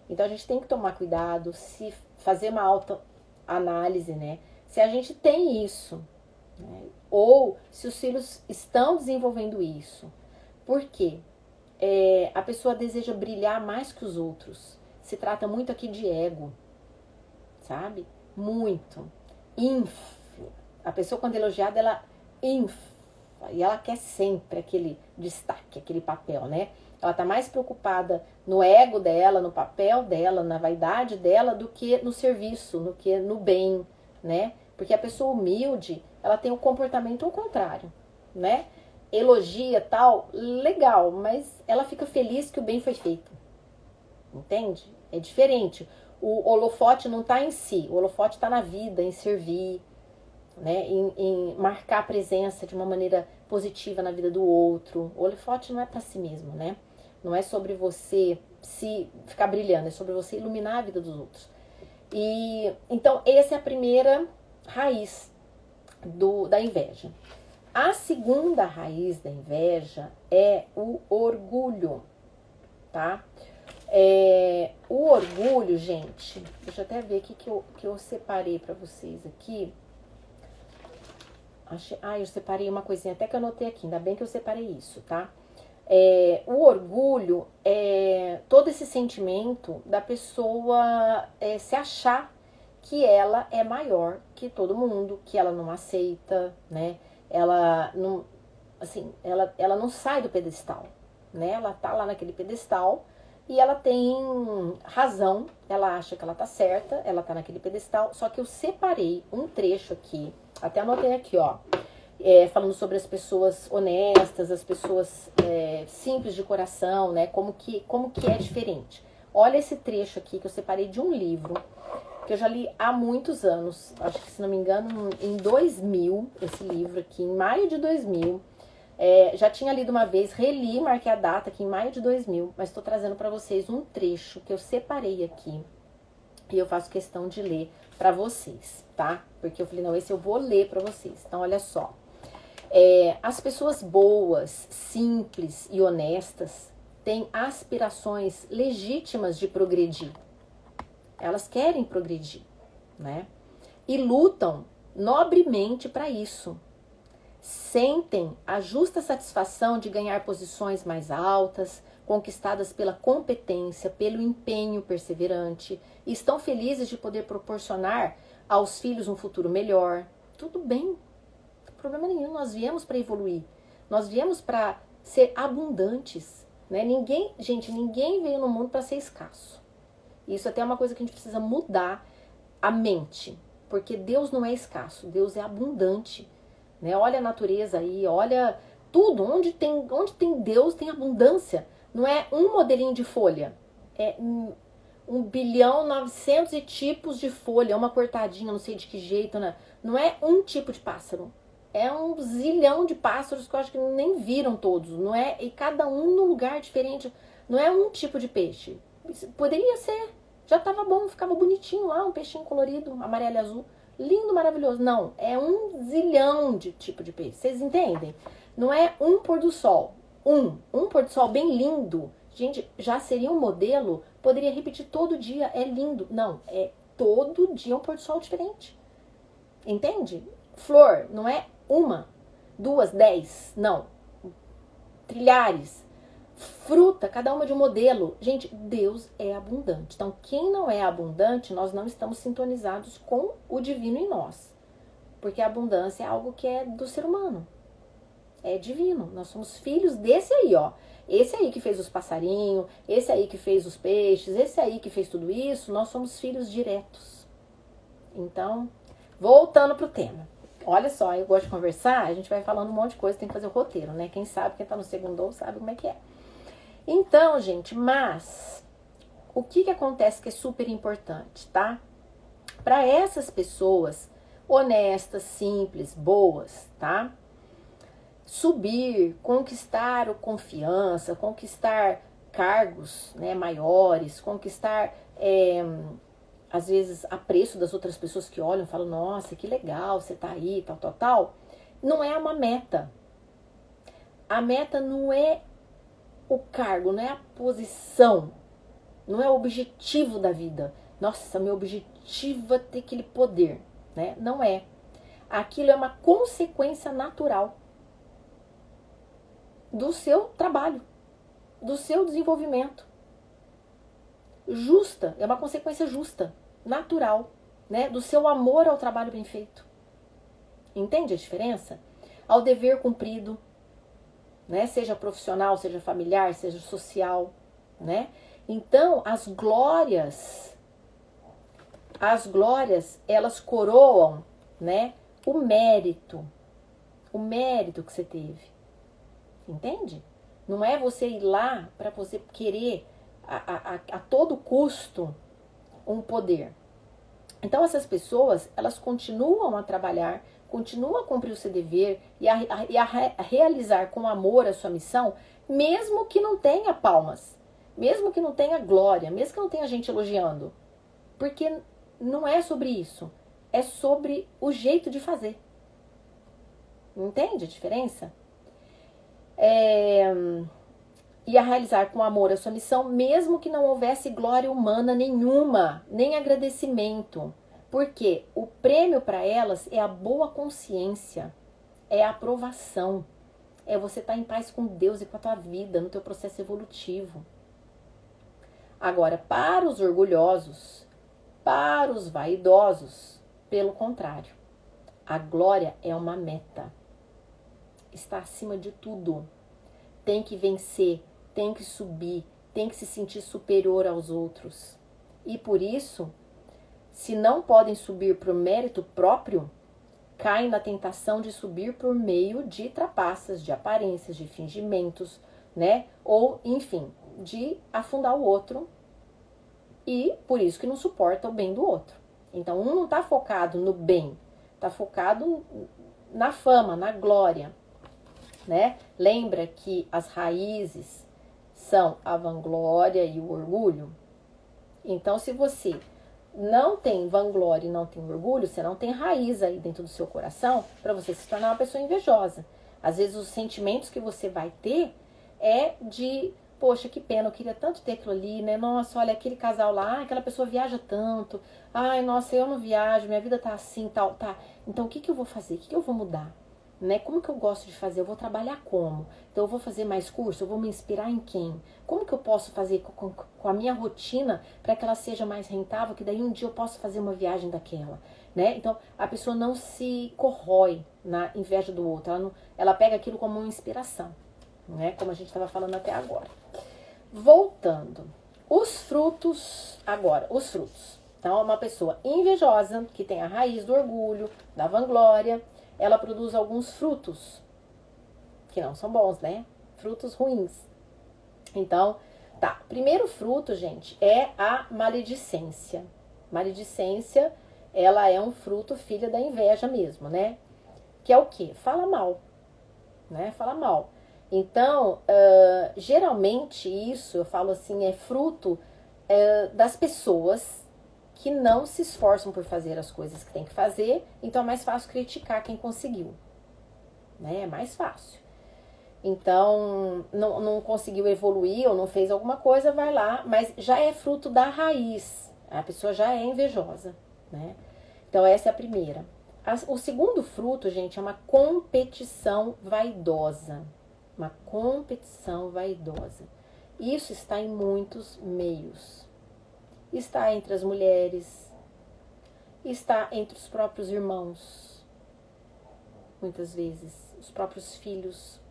Então a gente tem que tomar cuidado, se fazer uma autoanálise, né? Se a gente tem isso, né? Ou se os filhos estão desenvolvendo isso. Por quê? A pessoa deseja brilhar mais que os outros. Se trata muito aqui de ego, sabe? Muito. Infla. A pessoa, quando é elogiada, ela infla. E ela quer sempre aquele destaque, aquele papel, né? Ela tá mais preocupada no ego dela, no papel dela, na vaidade dela, do que no serviço, do que no bem, né? Porque a pessoa humilde, ela tem o comportamento ao contrário, né? Elogia tal, legal, mas ela fica feliz que o bem foi feito. Entende? É diferente. O holofote não está em si, o holofote está na vida, em servir, né? Em marcar a presença de uma maneira positiva na vida do outro. O holofote não é para si mesmo, né? Não é sobre você se ficar brilhando, é sobre você iluminar a vida dos outros. E então essa é a primeira raiz da inveja. A segunda raiz da inveja é o orgulho, tá? O orgulho, gente, deixa eu até ver aqui que eu separei para vocês aqui. Eu separei uma coisinha até que eu anotei aqui, ainda bem que eu separei isso, tá? O orgulho é todo esse sentimento da pessoa se achar que ela é maior que todo mundo, que ela não aceita, né? Ela não, assim, ela não sai do pedestal, né? Ela tá lá naquele pedestal e ela tem razão, ela acha que ela tá certa, ela tá naquele pedestal, só que eu separei um trecho aqui, até anotei aqui, ó, falando sobre as pessoas honestas, as pessoas simples de coração, né? Como que é diferente. Olha esse trecho aqui que eu separei de um livro que eu já li há muitos anos, acho que se não me engano em 2000, esse livro aqui, em maio de 2000, já tinha lido uma vez, reli, marquei a data aqui em maio de 2000, mas estou trazendo para vocês um trecho que eu separei aqui, e eu faço questão de ler para vocês, tá? Porque eu falei, não, esse eu vou ler para vocês, então olha só. As pessoas boas, simples e honestas têm aspirações legítimas de progredir. Elas querem progredir, né? E lutam nobremente para isso. Sentem a justa satisfação de ganhar posições mais altas, conquistadas pela competência, pelo empenho perseverante, e estão felizes de poder proporcionar aos filhos um futuro melhor. Tudo bem, não tem problema nenhum, nós viemos para evoluir, nós viemos para ser abundantes, né? Ninguém veio no mundo para ser escasso. Isso até é uma coisa que a gente precisa mudar a mente, porque Deus não é escasso, Deus é abundante, né? Olha a natureza aí, olha tudo, onde tem Deus tem abundância, não é um modelinho de folha, é 1.900.000.000 tipos de folha, uma cortadinha, não sei de que jeito, né? Não é um tipo de pássaro, é um zilhão de pássaros que eu acho que nem viram todos, não é? E cada um num lugar diferente, não é um tipo de peixe. Poderia ser, já tava bom, ficava bonitinho lá, um peixinho colorido, amarelo e azul. lindo, maravilhoso. Não, é um zilhão de tipo de peixe. Vocês entendem? Não é um pôr do sol. Um pôr do sol bem lindo. Gente, já seria um modelo, poderia repetir todo dia, é lindo. Não, é todo dia um pôr do sol diferente. Entende? Flor, não é uma, duas, 10, não. Trilhares. Fruta, cada uma de um modelo. Gente, Deus é abundante. Então, quem não é abundante, nós não estamos sintonizados com o divino em nós. Porque a abundância é algo que é do ser humano. É divino. Nós somos filhos desse aí, ó. Esse aí que fez os passarinhos, esse aí que fez os peixes, esse aí que fez tudo isso, nós somos filhos diretos. Então, voltando pro tema. Olha só, eu gosto de conversar, a gente vai falando um monte de coisa, tem que fazer o roteiro, né? Quem sabe, quem tá no segundo sabe como é que é. Então, gente, mas o que acontece que é super importante, tá? Para essas pessoas honestas, simples, boas, tá? Subir, conquistar confiança, conquistar cargos, né, maiores, conquistar, às vezes, apreço das outras pessoas que olham e falam, nossa, que legal, você tá aí, tal, tal, tal. Não é uma meta. A meta não é o cargo, não é a posição, não é o objetivo da vida. Nossa, meu objetivo é ter aquele poder, né? Não é. Aquilo é uma consequência natural do seu trabalho, do seu desenvolvimento. Justa, é uma consequência justa, natural, né? Do seu amor ao trabalho bem feito. Entende a diferença? Ao dever cumprido, né? Seja profissional, seja familiar, seja social, né? Então, as glórias, elas coroam, né? O mérito que você teve. Entende? Não é você ir lá para você querer a todo custo um poder. Então essas pessoas, elas continuam a trabalhar, continuam a cumprir o seu dever e a realizar com amor a sua missão, mesmo que não tenha palmas, mesmo que não tenha glória, mesmo que não tenha gente elogiando. Porque não é sobre isso, é sobre o jeito de fazer. Entende a diferença? E a realizar com amor a sua missão, mesmo que não houvesse glória humana nenhuma, nem agradecimento. Porque o prêmio para elas é a boa consciência, é a aprovação, é você estar em paz com Deus e com a tua vida, no teu processo evolutivo. Agora, para os orgulhosos, para os vaidosos, pelo contrário, a glória é uma meta. Está acima de tudo. Tem que vencer, tem que subir, tem que se sentir superior aos outros. E por isso, se não podem subir por mérito próprio, caem na tentação de subir por meio de trapaças, de aparências, de fingimentos, né? Ou, enfim, de afundar o outro. E por isso que não suporta o bem do outro. Então, um não está focado no bem, está focado na fama, na glória. Né? Lembra que as raízes são a vanglória e o orgulho? Então, se você não tem vanglória e não tem orgulho, você não tem raiz aí dentro do seu coração para você se tornar uma pessoa invejosa. Às vezes os sentimentos que você vai ter é de, poxa, que pena, eu queria tanto ter aquilo ali, né? Nossa, olha, aquele casal lá, aquela pessoa viaja tanto. Ai, nossa, eu não viajo, minha vida tá assim, tal, tá. Então, o que eu vou fazer? O que eu vou mudar? Né? Como que eu gosto de fazer? Eu vou trabalhar como? Então eu vou fazer mais curso? Eu vou me inspirar em quem? Como que eu posso fazer com a minha rotina para que ela seja mais rentável, que daí um dia eu possa fazer uma viagem daquela, né? Então a pessoa não se corrói na inveja do outro, ela pega aquilo como uma inspiração, né? Como a gente estava falando até agora. Voltando, os frutos, agora, os frutos. Então uma pessoa invejosa, que tem a raiz do orgulho, da vanglória, ela produz alguns frutos que não são bons, né? Frutos ruins. Então, tá. Primeiro fruto, gente, é a maledicência. Maledicência, ela é um fruto filha da inveja mesmo, né? Que é o quê? Fala mal, né? Fala mal. Então, geralmente isso, eu falo assim, é fruto das pessoas que não se esforçam por fazer as coisas que tem que fazer, então é mais fácil criticar quem conseguiu, né? É mais fácil. Então, não conseguiu evoluir ou não fez alguma coisa, vai lá, mas já é fruto da raiz. A pessoa já é invejosa, né? Então, essa é a primeira. O segundo fruto, gente, é uma competição vaidosa. Uma competição vaidosa. Isso está em muitos meios. Está entre as mulheres, está entre os próprios irmãos, muitas vezes, os próprios filhos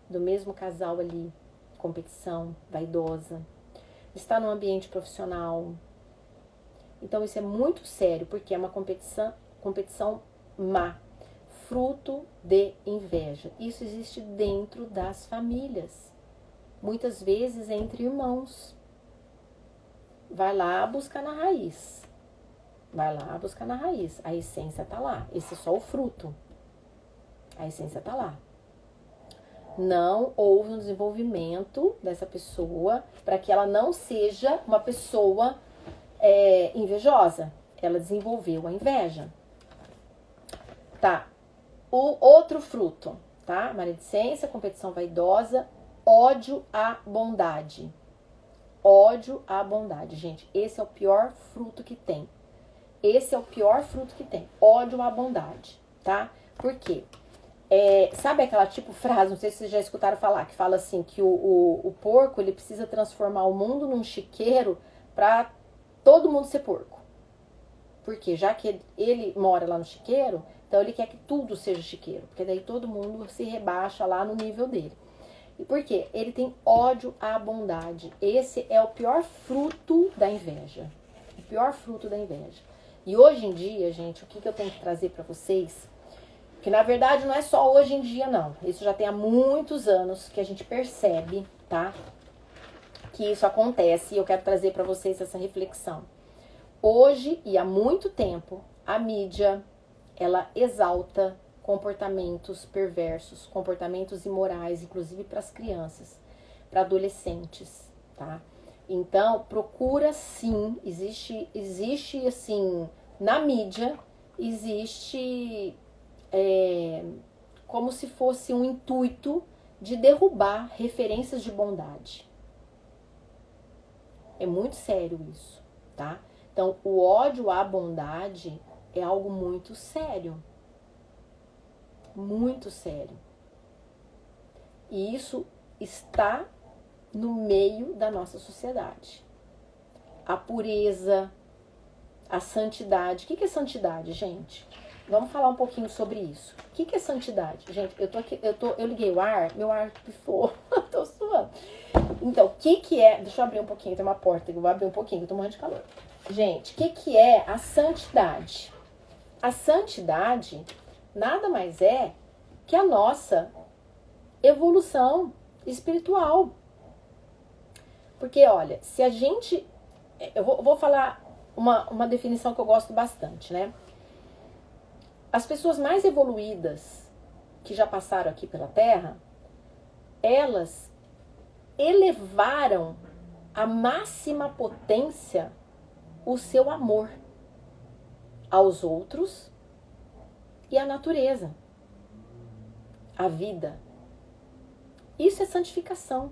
do mesmo casal ali, competição vaidosa, está no ambiente profissional. Então isso é muito sério, porque é uma competição má, fruto de inveja. Isso existe dentro das famílias, muitas vezes entre irmãos. Vai lá buscar na raiz. Vai lá buscar na raiz. A essência tá lá. Esse é só o fruto. A essência tá lá. Não houve um desenvolvimento dessa pessoa para que ela não seja uma pessoa invejosa. Ela desenvolveu a inveja. Tá. O outro fruto, tá? Maledicência, competição vaidosa, ódio à bondade. Ódio à bondade, gente. Esse é o pior fruto que tem. Esse é o pior fruto que tem. Ódio à bondade, tá? Por quê? Sabe aquela tipo frase, não sei se vocês já escutaram falar, que fala assim, que o porco, ele precisa transformar o mundo num chiqueiro pra todo mundo ser porco. Por quê? Já que ele mora lá no chiqueiro, então ele quer que tudo seja chiqueiro, porque daí todo mundo se rebaixa lá no nível dele. E por quê? Ele tem ódio à bondade. Esse é o pior fruto da inveja. O pior fruto da inveja. E hoje em dia, gente, o que eu tenho que trazer pra vocês? Que na verdade não é só hoje em dia, não. Isso já tem há muitos anos que a gente percebe, tá? Que isso acontece e eu quero trazer pra vocês essa reflexão. Hoje e há muito tempo, a mídia, ela exalta comportamentos perversos, comportamentos imorais, inclusive para as crianças, para adolescentes, tá? Então, procura sim, existe assim, na mídia, existe como se fosse um intuito de derrubar referências de bondade. É muito sério isso, tá? Então, o ódio à bondade é algo muito sério. Muito sério. E isso está no meio da nossa sociedade. A pureza, a santidade. O que é santidade, gente? Vamos falar um pouquinho sobre isso. O que é santidade? Gente, eu liguei o ar, meu ar pifou, tô suando. Então, o que é... Deixa eu abrir um pouquinho, tem uma porta, eu vou abrir um pouquinho, eu tô morrendo de calor. Gente, o que é a santidade? A santidade nada mais é que a nossa evolução espiritual. Porque, olha, se a gente... Eu vou falar uma definição que eu gosto bastante, né? As pessoas mais evoluídas que já passaram aqui pela Terra, elas elevaram à máxima potência o seu amor aos outros e à natureza, à vida. Isso é santificação.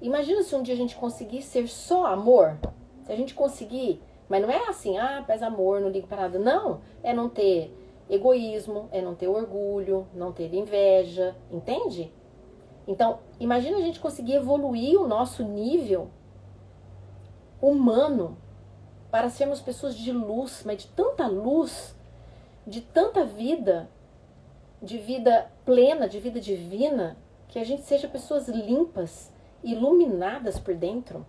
Imagina se um dia a gente conseguir ser só amor. Se a gente conseguir, mas não é assim, pés amor, não ligo para nada. Não, é não ter egoísmo, é não ter orgulho, não ter inveja, entende? Então, imagina a gente conseguir evoluir o nosso nível humano para sermos pessoas de luz, mas de tanta luz, de tanta vida, de vida plena, de vida divina, que a gente seja pessoas limpas, iluminadas por dentro.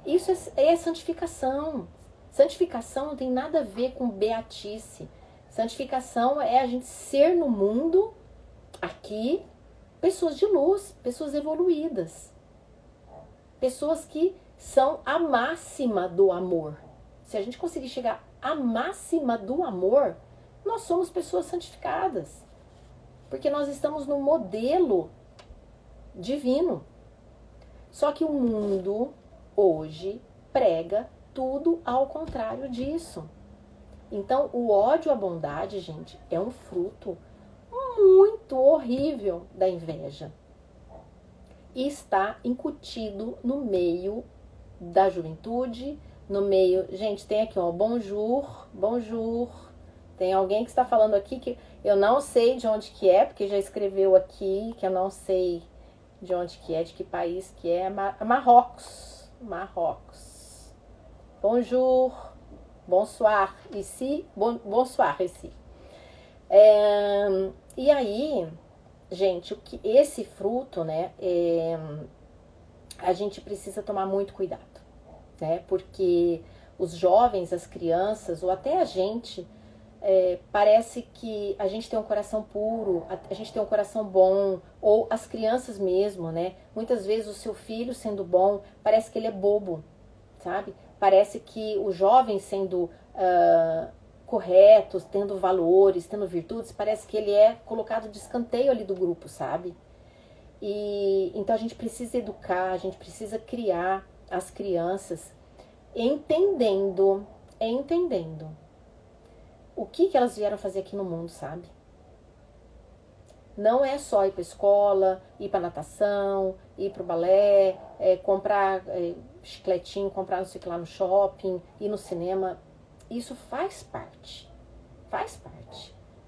Isso é santificação. Santificação não tem nada a ver com beatice. Santificação é a gente ser no mundo, aqui, pessoas de luz, pessoas evoluídas. Pessoas que são a máxima do amor. Se a gente conseguir chegar à máxima do amor, nós somos pessoas santificadas. Porque nós estamos no modelo divino. Só que o mundo hoje prega tudo ao contrário disso. Então, o ódio à bondade, gente, é um fruto muito horrível da inveja. E está incutido no meio da juventude, no meio... Gente, tem aqui, ó, bonjour, bonjour. Tem alguém que está falando aqui que eu não sei de onde que é, porque já escreveu aqui que eu não sei de onde que é, de que país que é. Marrocos. Marrocos. Bonjour, bonsoir, ici, bonsoir, ici. E aí, gente, esse fruto, né, a gente precisa tomar muito cuidado, né, porque os jovens, as crianças, ou até a gente, parece que a gente tem um coração puro, a gente tem um coração bom, ou as crianças mesmo, né, muitas vezes o seu filho sendo bom, parece que ele é bobo, sabe? Parece que o jovem sendo correto, tendo valores, tendo virtudes, parece que ele é colocado de escanteio ali do grupo, sabe? E então a gente precisa educar, a gente precisa criar as crianças entendendo o que elas vieram fazer aqui no mundo, sabe? Não é só ir para escola, ir para natação, ir para o balé, comprar chicletinho, comprar não sei o que lá no shopping, ir no cinema. Isso faz parte.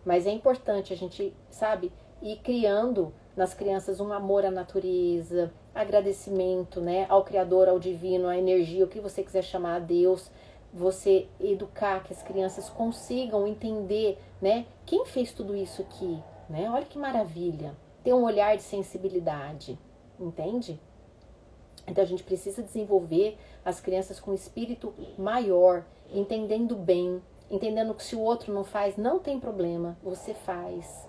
Mas é importante a gente, sabe, ir criando nas crianças um amor à natureza, agradecimento, né, ao Criador, ao Divino, à energia, o que você quiser chamar a Deus. Você educar que as crianças consigam entender, né, quem fez tudo isso aqui, né? Olha que maravilha. Ter um olhar de sensibilidade, entende? Então a gente precisa desenvolver as crianças com um espírito maior, entendendo bem, entendendo que se o outro não faz, não tem problema, você faz.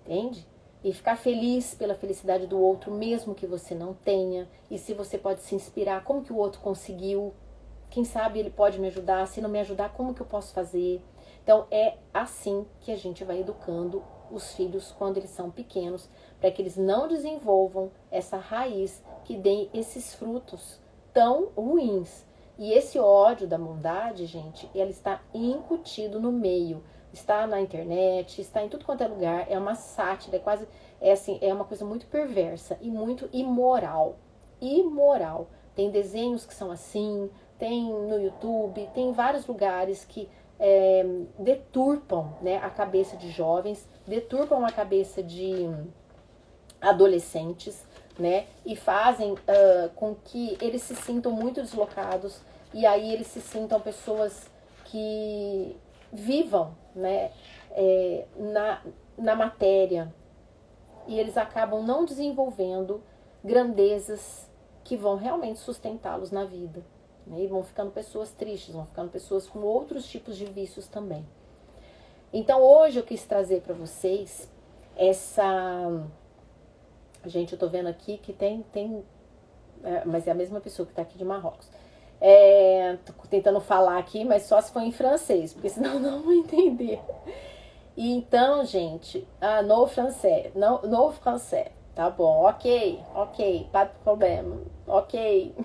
Entende? E ficar feliz pela felicidade do outro, mesmo que você não tenha. E se você pode se inspirar, como que o outro conseguiu? Quem sabe ele pode me ajudar? Se não me ajudar, como que eu posso fazer? Então é assim que a gente vai educando os filhos quando eles são pequenos, para que eles não desenvolvam essa raiz que dê esses frutos tão ruins. E esse ódio da bondade, gente, ela está incutido no meio. Está na internet, está em tudo quanto é lugar, é uma sátira, é uma coisa muito perversa e muito imoral. Imoral. Tem desenhos que são assim, tem no YouTube, tem vários lugares que deturpam, né, a cabeça de jovens, deturpam a cabeça de adolescentes, né, e fazem com que eles se sintam muito deslocados e aí eles se sintam pessoas que vivam, né, na matéria, e eles acabam não desenvolvendo grandezas que vão realmente sustentá-los na vida. E vão ficando pessoas tristes, vão ficando pessoas com outros tipos de vícios também. Então hoje eu quis trazer para vocês essa... Gente, eu tô vendo aqui que tem mas é a mesma pessoa que tá aqui de Marrocos. Tô tentando falar aqui, mas só se for em francês, porque senão não vou entender. E então, gente, no francês, no francês, tá bom, ok, pas de problema, ok,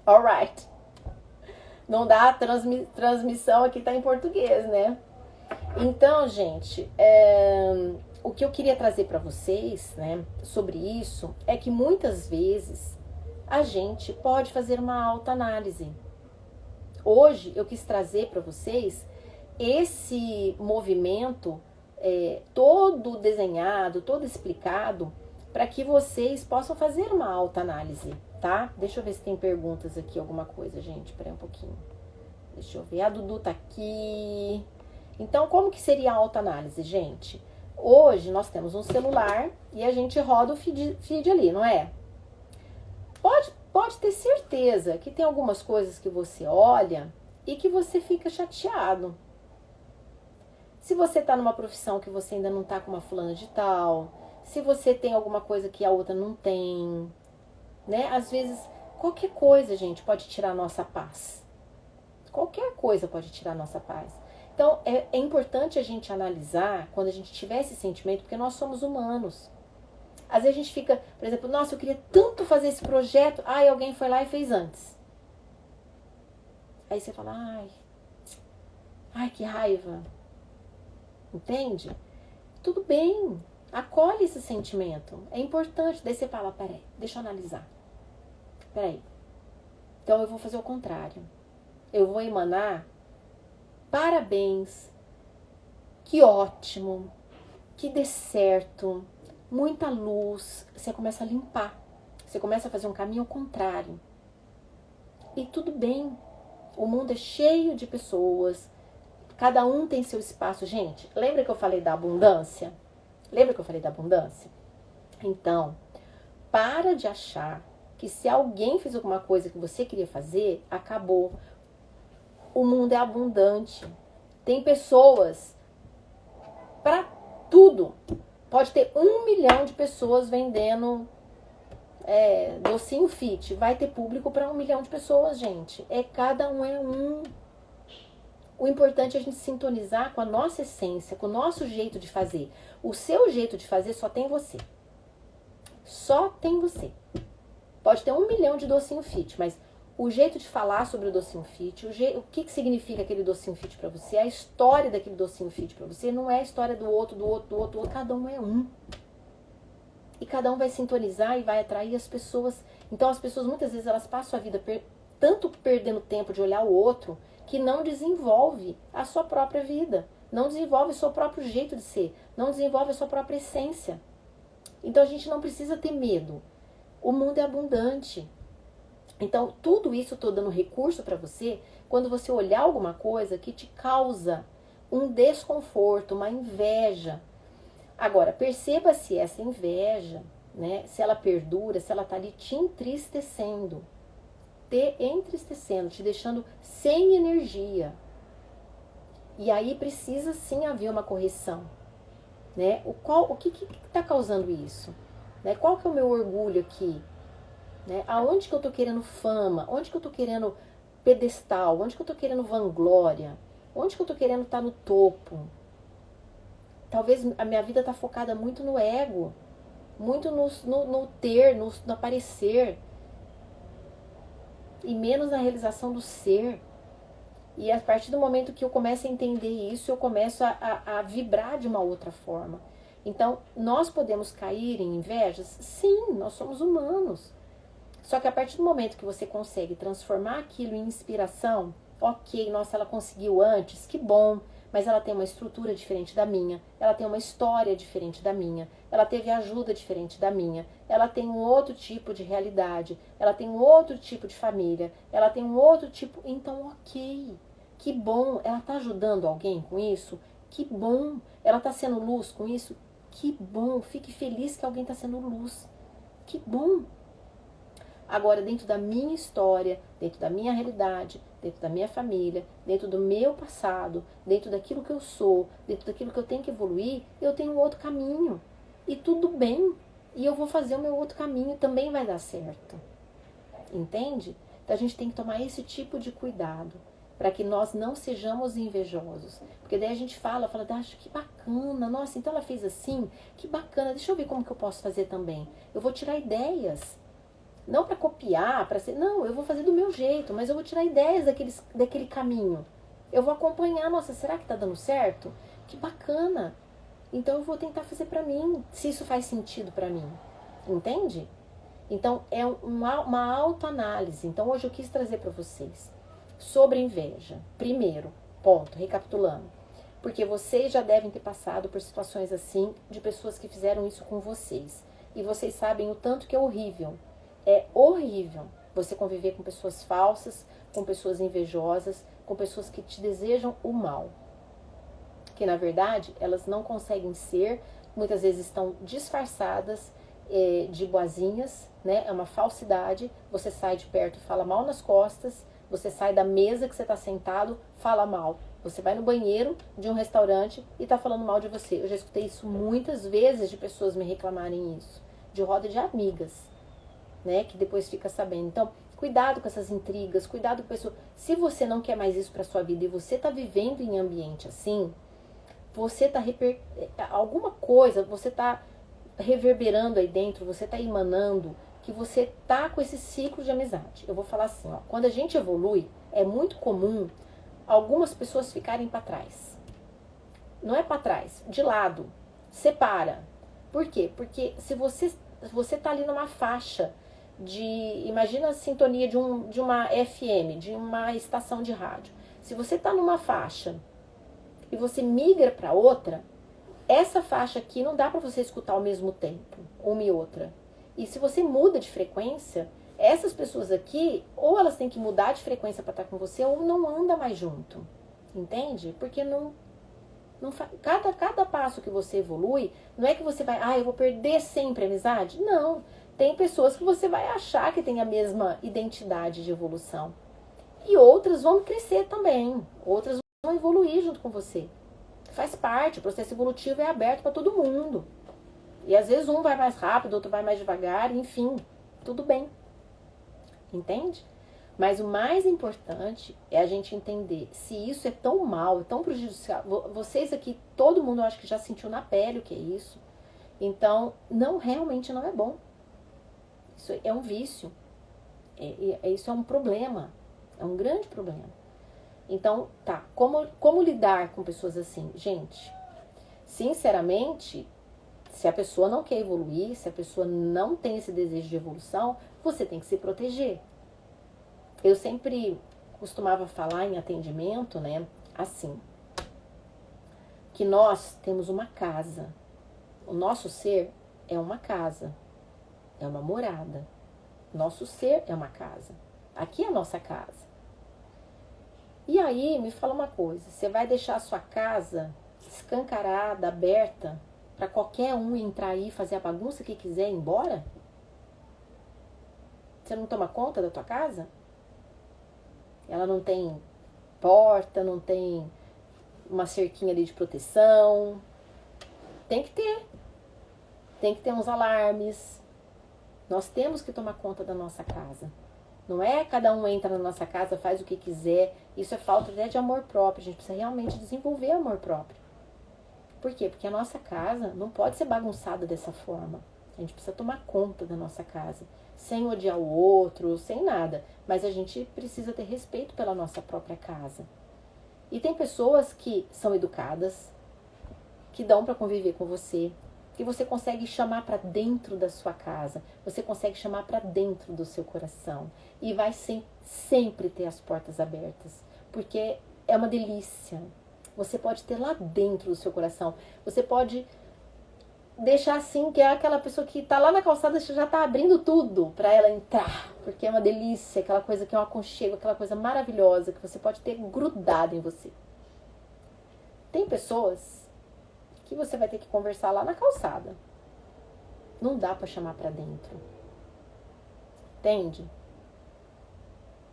alright. Não dá transmissão aqui, tá em português, né? Então, gente, o que eu queria trazer para vocês, né, sobre isso, é que muitas vezes a gente pode fazer uma autoanálise. Hoje eu quis trazer para vocês esse movimento todo desenhado, todo explicado, para que vocês possam fazer uma autoanálise. Tá? Deixa eu ver se tem perguntas aqui, alguma coisa, gente. Espera um pouquinho. Deixa eu ver. A Dudu tá aqui. Então, como que seria a autoanálise, gente? Hoje nós temos um celular e a gente roda o feed ali, não é? Pode ter certeza que tem algumas coisas que você olha e que você fica chateado. Se você tá numa profissão que você ainda não tá com uma fulana de tal, se você tem alguma coisa que a outra não tem... Né? Às vezes, qualquer coisa, gente, pode tirar a nossa paz. Qualquer coisa pode tirar a nossa paz. Então, é importante a gente analisar quando a gente tiver esse sentimento, porque nós somos humanos. Às vezes a gente fica, por exemplo, nossa, eu queria tanto fazer esse projeto, alguém foi lá e fez antes. Aí você fala, ai, que raiva. Entende? Tudo bem, acolhe esse sentimento. É importante. Daí você fala, peraí, deixa eu analisar. Peraí. Então eu vou fazer o contrário. Eu vou emanar parabéns, que ótimo, que dê certo, muita luz. Você começa a limpar. Você começa a fazer um caminho ao contrário. E tudo bem. O mundo é cheio de pessoas. Cada um tem seu espaço. Gente, lembra que eu falei da abundância? Lembra que eu falei da abundância? Então, para de achar que se alguém fez alguma coisa que você queria fazer, acabou. O mundo é abundante. Tem pessoas para tudo. Pode ter 1 milhão de pessoas vendendo docinho fit. Vai ter público para 1 milhão de pessoas, gente. Cada um é um. O importante é a gente sintonizar com a nossa essência, com o nosso jeito de fazer. O seu jeito de fazer só tem você. Só tem você. Pode ter 1 milhão de docinho fit, mas o jeito de falar sobre o docinho fit, o que significa aquele docinho fit pra você, a história daquele docinho fit pra você, não é a história do outro. Cada um é um. E cada um vai sintonizar e vai atrair as pessoas. Então as pessoas muitas vezes elas passam a vida tanto perdendo tempo de olhar o outro, que não desenvolve a sua própria vida, não desenvolve o seu próprio jeito de ser, não desenvolve a sua própria essência. Então a gente não precisa ter medo. O mundo é abundante. Então tudo isso eu estou dando recurso para você quando você olhar alguma coisa que te causa um desconforto, uma inveja. Agora, perceba se essa inveja, né, se ela perdura, se ela está ali te entristecendo. Te deixando sem energia. E aí precisa sim haver uma correção, né? O que está causando isso? Né? Qual que é o meu orgulho aqui? Né? Aonde que eu estou querendo fama? Onde que eu estou querendo pedestal? Onde que eu estou querendo vanglória? Onde que eu estou querendo estar no topo? Talvez a minha vida está focada muito no ego, muito no ter, no aparecer, e menos na realização do ser. E a partir do momento que eu começo a entender isso, eu começo a vibrar de uma outra forma. Então, nós podemos cair em invejas? Sim, nós somos humanos. Só que a partir do momento que você consegue transformar aquilo em inspiração, ok, nossa, ela conseguiu antes, que bom, mas ela tem uma estrutura diferente da minha, ela tem uma história diferente da minha, ela teve ajuda diferente da minha, ela tem um outro tipo de realidade, ela tem um outro tipo de família, ela tem um outro tipo, então ok, que bom, ela está ajudando alguém com isso, que bom, ela está sendo luz com isso, que bom, fique feliz que alguém está sendo luz, que bom. Agora, dentro da minha história, dentro da minha realidade, dentro da minha família, dentro do meu passado, dentro daquilo que eu sou, dentro daquilo que eu tenho que evoluir, eu tenho um outro caminho. E tudo bem. E eu vou fazer o meu outro caminho e também vai dar certo. Entende? Então a gente tem que tomar esse tipo de cuidado para que nós não sejamos invejosos. Porque daí a gente fala, acho que bacana, nossa, então ela fez assim, que bacana, deixa eu ver como que eu posso fazer também. Eu vou tirar ideias. Não para copiar, para ser... Não, eu vou fazer do meu jeito, mas eu vou tirar ideias daquele caminho. Eu vou acompanhar, nossa, será que tá dando certo? Que bacana. Então eu vou tentar fazer para mim, se isso faz sentido para mim. Entende? Então é uma autoanálise. Então hoje eu quis trazer para vocês sobre inveja. Primeiro, ponto, recapitulando. Porque vocês já devem ter passado por situações assim, de pessoas que fizeram isso com vocês. E vocês sabem o tanto que é horrível. É horrível você conviver com pessoas falsas, com pessoas invejosas, com pessoas que te desejam o mal. Que na verdade elas não conseguem ser, muitas vezes estão disfarçadas de boazinhas, né? É uma falsidade. Você sai de perto, fala mal nas costas, você sai da mesa que você está sentado, fala mal. Você vai no banheiro de um restaurante e está falando mal de você. Eu já escutei isso muitas vezes de pessoas me reclamarem isso, de roda de amigas. Né, que depois fica sabendo. Então, cuidado com essas intrigas, cuidado com pessoas. Se você não quer mais isso para sua vida e você está vivendo em ambiente assim, você está alguma coisa, você está reverberando aí dentro, você está emanando que você tá com esse ciclo de amizade. Eu vou falar assim, ó, quando a gente evolui, é muito comum algumas pessoas ficarem para trás. Não é para trás, de lado, separa. Por quê? Porque se você tá ali numa faixa imagina a sintonia de uma FM, de uma estação de rádio. Se você tá numa faixa e você migra para outra, essa faixa aqui não dá para você escutar ao mesmo tempo, uma e outra. E se você muda de frequência, essas pessoas aqui, ou elas têm que mudar de frequência para estar com você, ou não anda mais junto. Entende? Porque cada passo que você evolui, não é que você vai, eu vou perder sempre a amizade. Não. Tem pessoas que você vai achar que tem a mesma identidade de evolução. E outras vão crescer também. Outras vão evoluir junto com você. Faz parte, o processo evolutivo é aberto para todo mundo. E às vezes um vai mais rápido, outro vai mais devagar, enfim, tudo bem. Entende? Mas o mais importante é a gente entender se isso é tão mal, é tão prejudicial. Vocês aqui, todo mundo eu acho que já sentiu na pele o que é isso. Então, realmente não é bom. Isso é um vício. Isso é um problema. É um grande problema. Então, tá. Como lidar com pessoas assim? Gente, sinceramente, se a pessoa não quer evoluir, se a pessoa não tem esse desejo de evolução, você tem que se proteger. Eu sempre costumava falar em atendimento, né, assim, que nós temos uma casa. O nosso ser é uma casa, é uma morada. Nosso ser é uma casa. Aqui é a nossa casa. E aí, me fala uma coisa, você vai deixar a sua casa escancarada, aberta, para qualquer um entrar aí e fazer a bagunça que quiser e ir embora? Você não toma conta da tua casa? Ela não tem porta, não tem uma cerquinha ali de proteção. Tem que ter. Tem que ter uns alarmes. Nós temos que tomar conta da nossa casa. Não é cada um entra na nossa casa, faz o que quiser. Isso é falta até de amor próprio. A gente precisa realmente desenvolver amor próprio. Por quê? Porque a nossa casa não pode ser bagunçada dessa forma. A gente precisa tomar conta da nossa casa. Sem odiar o outro, sem nada. Mas a gente precisa ter respeito pela nossa própria casa. E tem pessoas que são educadas, que dão para conviver com você, que você consegue chamar para dentro da sua casa, você consegue chamar para dentro do seu coração. E vai sempre ter as portas abertas, porque é uma delícia. Você pode ter lá dentro do seu coração, você pode deixar assim, que é aquela pessoa que tá lá na calçada, já tá abrindo tudo para ela entrar, porque é uma delícia, aquela coisa que é um aconchego, aquela coisa maravilhosa que você pode ter grudado em você. Tem pessoas que você vai ter que conversar lá na calçada. Não dá para chamar para dentro. Entende?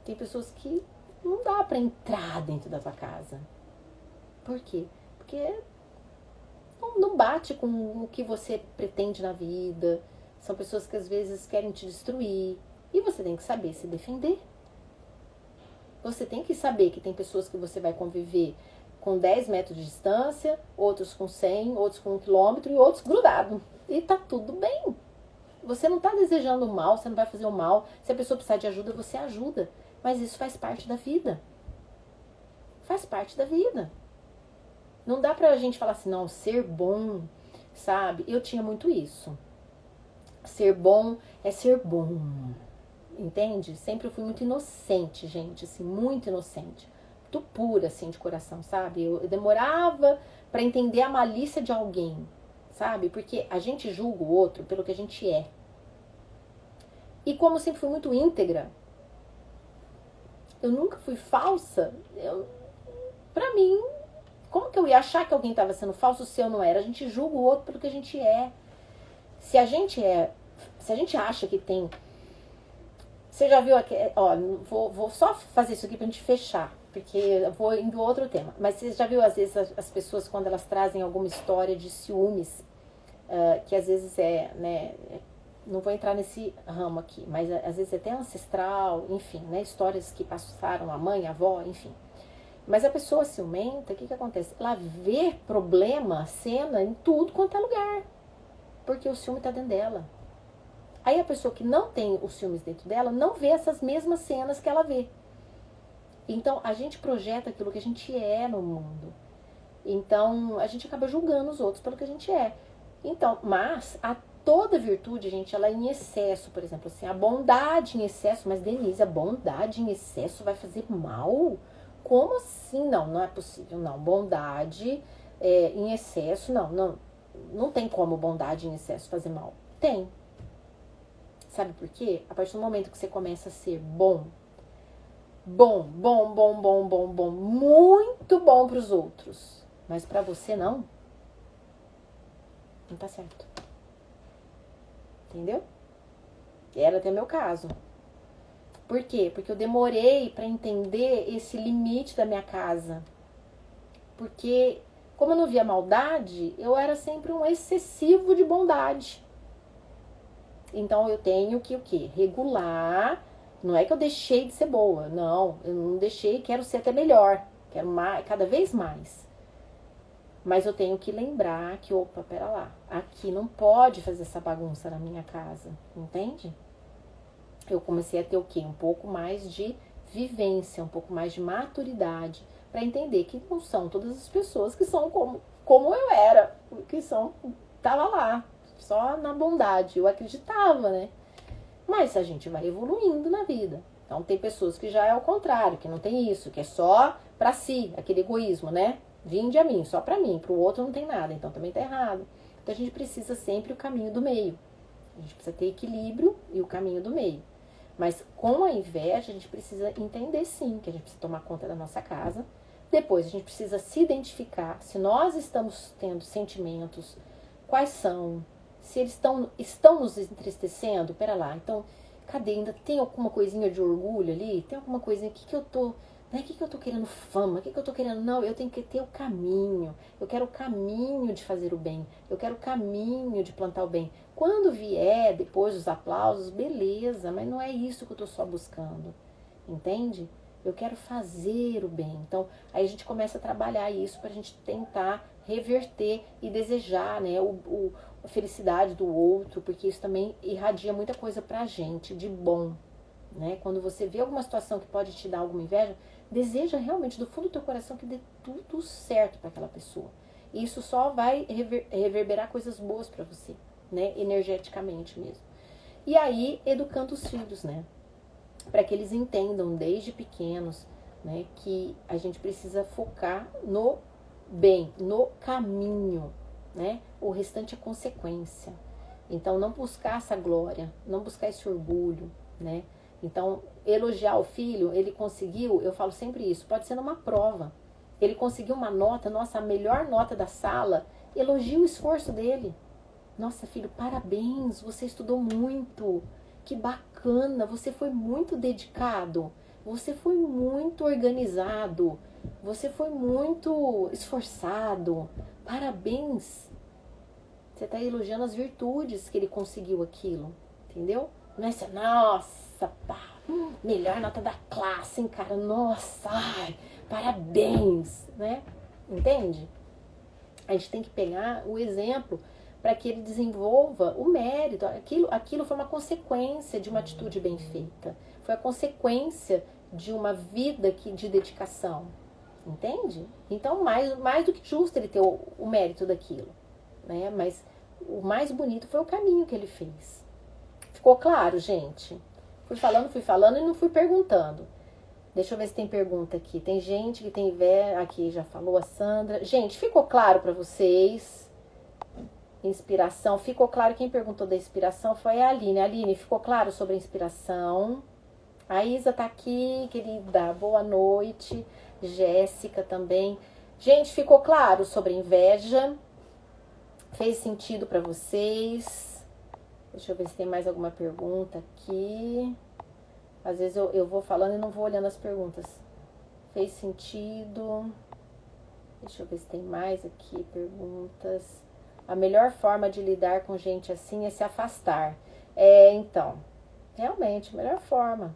Tem pessoas que não dá para entrar dentro da tua casa. Por quê? Porque não bate com o que você pretende na vida. São pessoas que às vezes querem te destruir. E você tem que saber se defender. Você tem que saber que tem pessoas que você vai conviver com 10 metros de distância, outros com 100, outros com 1 quilômetro e outros grudados. E tá tudo bem. Você não tá desejando o mal, você não vai fazer o mal. Se a pessoa precisar de ajuda, você ajuda. Mas isso faz parte da vida. Faz parte da vida. Não dá pra gente falar assim, não, ser bom, sabe? Eu tinha muito isso. Ser bom é ser bom. Entende? Sempre eu fui muito inocente, gente, assim, muito inocente. Muito pura, assim, de coração, sabe? Eu demorava pra entender a malícia de alguém, sabe? Porque a gente julga o outro pelo que a gente é. E como eu sempre fui muito íntegra, eu nunca fui falsa, pra mim, como que eu ia achar que alguém estava sendo falso se eu não era? A gente julga o outro pelo que a gente é. Se a gente acha que tem... Você já viu aqui, ó, vou só fazer isso aqui pra gente fechar, porque eu vou indo outro tema. Mas você já viu, às vezes, as pessoas, quando elas trazem alguma história de ciúmes, que às vezes né, não vou entrar nesse ramo aqui, mas às vezes é até ancestral, enfim, né, histórias que passaram a mãe, a avó, enfim. Mas a pessoa ciumenta, o que acontece? Ela vê problema, cena em tudo quanto é lugar, porque o ciúme tá dentro dela. Aí a pessoa que não tem os ciúmes dentro dela não vê essas mesmas cenas que ela vê. Então, a gente projeta aquilo que a gente é no mundo. Então, a gente acaba julgando os outros pelo que a gente é. Então, mas toda virtude, gente, ela é em excesso, por exemplo, assim, a bondade em excesso, mas Denise, a bondade em excesso vai fazer mal? Como assim? Não, não é possível, não. Bondade em excesso, não tem como bondade em excesso fazer mal. Tem. Sabe por quê? A partir do momento que você começa a ser bom, muito bom para os outros, mas para você não tá certo. Entendeu? Era até meu caso. Por quê? Porque eu demorei para entender esse limite da minha casa. Porque, como eu não via maldade, eu era sempre um excessivo de bondade. Então eu tenho que o quê? Regular. Não é que eu deixei de ser boa. Não, eu não deixei, quero ser até melhor. Quero mais, cada vez mais. Mas eu tenho que lembrar que, opa, pera lá. Aqui não pode fazer essa bagunça na minha casa. Entende? Eu comecei a ter o quê? Um pouco mais de vivência, um pouco mais de maturidade. Para entender que não são todas as pessoas que são como eu era. Que tava lá. Só na bondade. Eu acreditava, né? Mas a gente vai evoluindo na vida. Então tem pessoas que já é o contrário, que não tem isso, que é só pra si, aquele egoísmo, né? Vinde a mim, só pra mim, pro outro não tem nada, então também tá errado. Então a gente precisa sempre o caminho do meio. A gente precisa ter equilíbrio e o caminho do meio. Mas com a inveja a gente precisa entender sim, que a gente precisa tomar conta da nossa casa. Depois a gente precisa se identificar se nós estamos tendo sentimentos, quais são, se eles estão nos entristecendo, pera lá, então, cadê? Ainda tem alguma coisinha de orgulho ali? Tem alguma coisinha, que eu tô, né? Que eu tô querendo fama? Que eu tô querendo? Não, eu tenho que ter o caminho. Eu quero o caminho de fazer o bem. Eu quero o caminho de plantar o bem. Quando vier, depois dos aplausos, beleza, mas não é isso que eu tô só buscando. Entende? Eu quero fazer o bem. Então, aí a gente começa a trabalhar isso pra gente tentar reverter e desejar, né, a felicidade do outro, porque isso também irradia muita coisa pra gente, de bom, né? Quando você vê alguma situação que pode te dar alguma inveja, deseja realmente do fundo do teu coração que dê tudo certo para aquela pessoa. E isso só vai reverberar coisas boas para você, né? Energeticamente mesmo. E aí, educando os filhos, né? Para que eles entendam desde pequenos, né, que a gente precisa focar no bem, no caminho, né? O restante é consequência. Então, não buscar essa glória, não buscar esse orgulho, né? Então, elogiar o filho, ele conseguiu, eu falo sempre isso, pode ser numa prova. Ele conseguiu uma nota, nossa, a melhor nota da sala, elogie o esforço dele. Nossa, filho, parabéns, você estudou muito. Que bacana, você foi muito dedicado. Você foi muito organizado. Você foi muito esforçado. Parabéns. Você está elogiando as virtudes que ele conseguiu aquilo. Entendeu? Não é assim, nossa, pá, melhor nota da classe, hein, cara? Nossa, ai, parabéns, né? Entende? A gente tem que pegar o exemplo para que ele desenvolva o mérito. Aquilo foi uma consequência de uma atitude bem feita. Foi a consequência de uma vida de dedicação. Entende? Então, mais do que justo ele ter o mérito daquilo, né? Mas o mais bonito foi o caminho que ele fez. Ficou claro, gente? Fui falando e não fui perguntando. Deixa eu ver se tem pergunta aqui. Tem gente que tem inveja. Aqui já falou a Sandra. Gente, ficou claro para vocês? Inspiração. Ficou claro? Quem perguntou da inspiração foi a Aline. Aline, ficou claro sobre a inspiração? A Isa tá aqui, querida. Boa noite. Jéssica também. Gente, ficou claro sobre a inveja? Fez sentido para vocês? Deixa eu ver se tem mais alguma pergunta aqui. Às vezes eu vou falando e não vou olhando as perguntas. Fez sentido? Deixa eu ver se tem mais aqui perguntas. A melhor forma de lidar com gente assim é se afastar. Então, realmente, a melhor forma.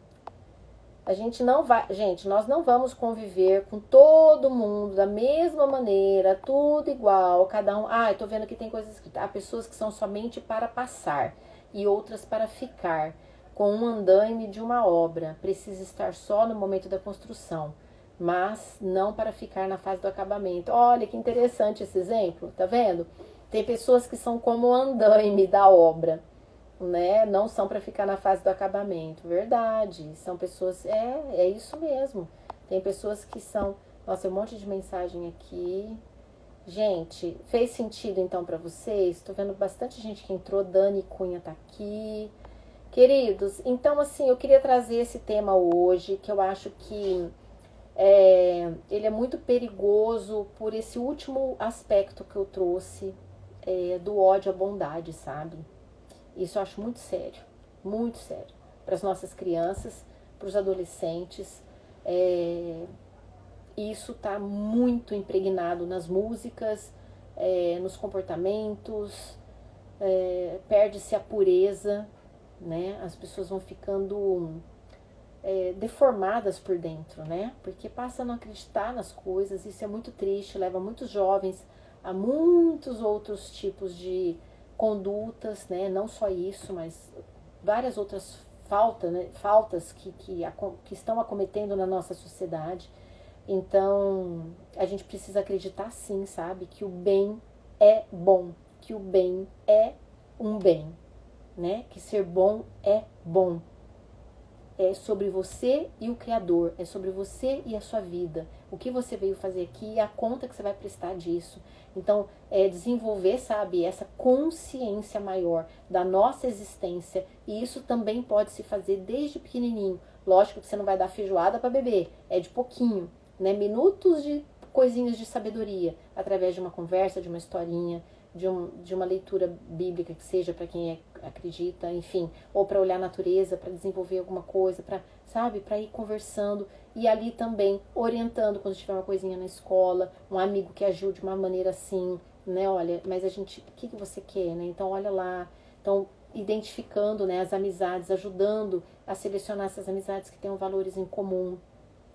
Nós não vamos conviver com todo mundo da mesma maneira, tudo igual, cada um. Eu tô vendo que tem coisas escritas. Há pessoas que são somente para passar e outras para ficar. com um andaime de uma obra. Precisa estar só no momento da construção, mas não para ficar na fase do acabamento. Olha que interessante esse exemplo, tá vendo? Tem pessoas que são como o andaime da obra, né? Não são para ficar na fase do acabamento. Verdade, são pessoas... É isso mesmo. Tem pessoas que são... Nossa, um monte de mensagem aqui. Gente, fez sentido então para vocês? Tô vendo bastante gente que entrou. Dani Cunha tá aqui. Queridos, então assim, eu queria trazer esse tema hoje, que eu acho que ele é muito perigoso por esse último aspecto que eu trouxe, do ódio à bondade, sabe? Isso eu acho muito sério para as nossas crianças, para os adolescentes. Isso está muito impregnado nas músicas, nos comportamentos, perde-se a pureza, né? As pessoas vão ficando deformadas por dentro, né? Porque passam a não acreditar nas coisas. Isso é muito triste, leva muitos jovens a muitos outros tipos de condutas, né? Não só isso, mas várias outras faltas que estão acometendo na nossa sociedade. Então, a gente precisa acreditar sim, sabe? Que o bem é bom, que o bem é um bem, né? Que ser bom é bom. É sobre você e o Criador, é sobre você e a sua vida. O que você veio fazer aqui e a conta que você vai prestar disso. Então, desenvolver, sabe, essa consciência maior da nossa existência. E isso também pode se fazer desde pequenininho. Lógico que você não vai dar feijoada para beber, é de pouquinho, né? Minutos de coisinhas de sabedoria, através de uma conversa, de uma historinha, de uma leitura bíblica que seja para quem acredita, enfim, ou para olhar a natureza, para desenvolver alguma coisa, para ir conversando e ali também orientando quando tiver uma coisinha na escola, um amigo que agiu de uma maneira assim, né? Olha, mas o que você quer, né? Então olha lá, então identificando, né, as amizades, ajudando a selecionar essas amizades que tenham valores em comum,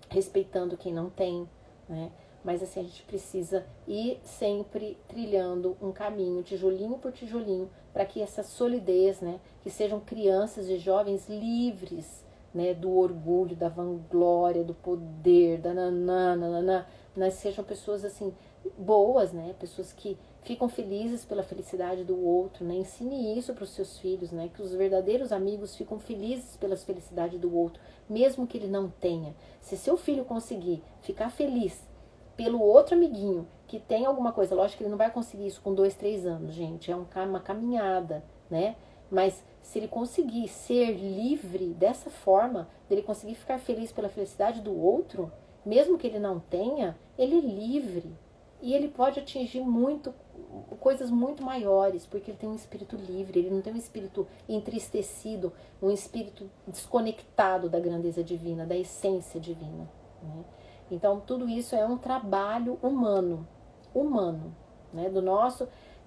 respeitando quem não tem, né? Mas assim, a gente precisa ir sempre trilhando um caminho, tijolinho por tijolinho, para que essa solidez, né, que sejam crianças e jovens livres, né, do orgulho, da vanglória, do poder, da nananana, né, sejam pessoas assim, boas, né, pessoas que ficam felizes pela felicidade do outro, né, ensine isso para os seus filhos, né, que os verdadeiros amigos ficam felizes pela felicidade do outro, mesmo que ele não tenha. Se seu filho conseguir ficar feliz pelo outro amiguinho que tem alguma coisa, lógico que ele não vai conseguir isso com 2, 3 anos, gente, é uma caminhada, né? Mas se ele conseguir ser livre dessa forma, dele conseguir ficar feliz pela felicidade do outro, mesmo que ele não tenha, ele é livre. E ele pode atingir coisas muito maiores, porque ele tem um espírito livre, ele não tem um espírito entristecido, um espírito desconectado da grandeza divina, da essência divina, né? Então, tudo isso é um trabalho humano, né?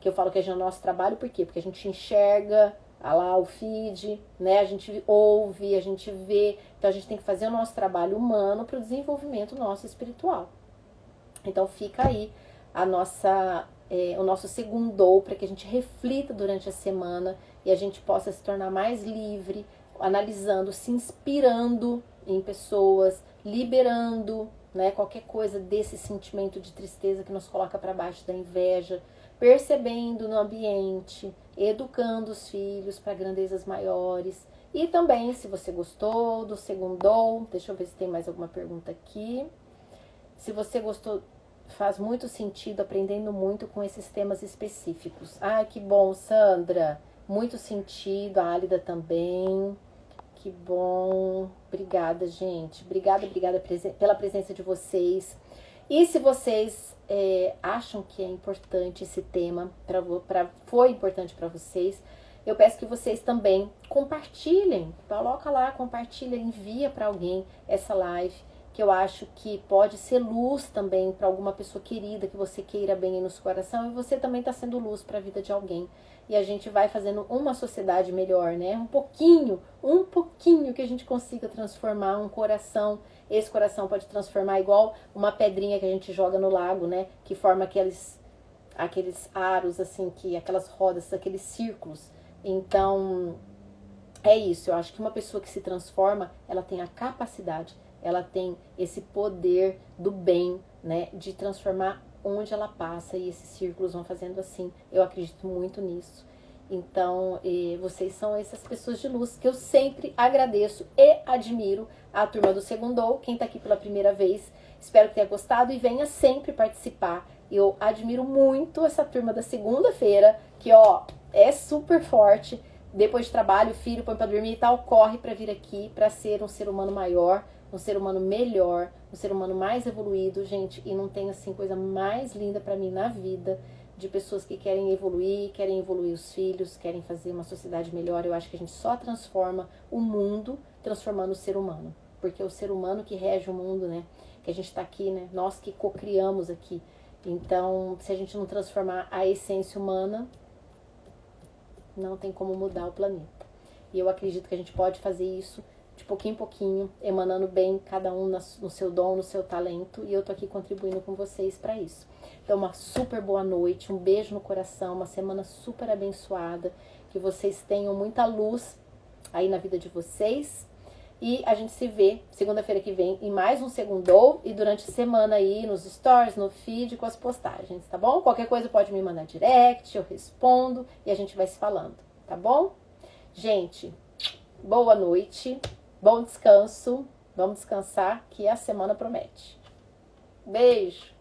Que eu falo que é o nosso trabalho, por quê? Porque a gente enxerga lá o feed, né? A gente ouve, a gente vê, então a gente tem que fazer o nosso trabalho humano para o desenvolvimento nosso espiritual. Então, fica aí o nosso segundou para que a gente reflita durante a semana e a gente possa se tornar mais livre, analisando, se inspirando em pessoas, liberando, né, qualquer coisa desse sentimento de tristeza que nos coloca para baixo, da inveja, percebendo no ambiente, educando os filhos para grandezas maiores. E também, se você gostou do segundou, deixa eu ver se tem mais alguma pergunta aqui. Se você gostou, faz muito sentido, aprendendo muito com esses temas específicos. Ai, que bom, Sandra, muito sentido, a Álida também. Que bom, obrigada, gente, obrigada pela presença de vocês. E se vocês acham que é importante esse tema, foi importante para vocês, eu peço que vocês também compartilhem, coloca lá, compartilha, envia para alguém essa live, que eu acho que pode ser luz também para alguma pessoa querida, que você queira bem aí no seu coração, e você também está sendo luz para a vida de alguém. E a gente vai fazendo uma sociedade melhor, né? Um pouquinho que a gente consiga transformar um coração. Esse coração pode transformar igual uma pedrinha que a gente joga no lago, né? Que forma aqueles aros, assim, aquelas rodas, aqueles círculos. Então, é isso, eu acho que uma pessoa que se transforma, ela tem a capacidade, ela tem esse poder do bem, né, de transformar onde ela passa, e esses círculos vão fazendo assim. Eu acredito muito nisso. Então, vocês são essas pessoas de luz que eu sempre agradeço e admiro. A turma do Segundou, quem tá aqui pela primeira vez, espero que tenha gostado e venha sempre participar. Eu admiro muito essa turma da segunda-feira, que ó, é super forte. Depois de trabalho, o filho põe pra dormir e tal, corre pra vir aqui pra ser um ser humano maior, um ser humano melhor, um ser humano mais evoluído, gente. E não tem assim coisa mais linda pra mim na vida, de pessoas que querem evoluir os filhos, querem fazer uma sociedade melhor. Eu acho que a gente só transforma o mundo transformando o ser humano, porque é o ser humano que rege o mundo, né? Que a gente tá aqui, né? Nós que co-criamos aqui. Então, se a gente não transformar a essência humana, não tem como mudar o planeta. E eu acredito que a gente pode fazer isso de pouquinho em pouquinho, emanando bem cada um no seu dom, no seu talento, e eu tô aqui contribuindo com vocês para isso. Então, uma super boa noite, um beijo no coração, uma semana super abençoada, que vocês tenham muita luz aí na vida de vocês. E a gente se vê segunda-feira que vem em mais um Segundou e durante a semana aí nos stories, no feed, com as postagens, tá bom? Qualquer coisa pode me mandar direct, eu respondo e a gente vai se falando, tá bom? Gente, boa noite, bom descanso, vamos descansar que a semana promete. Beijo!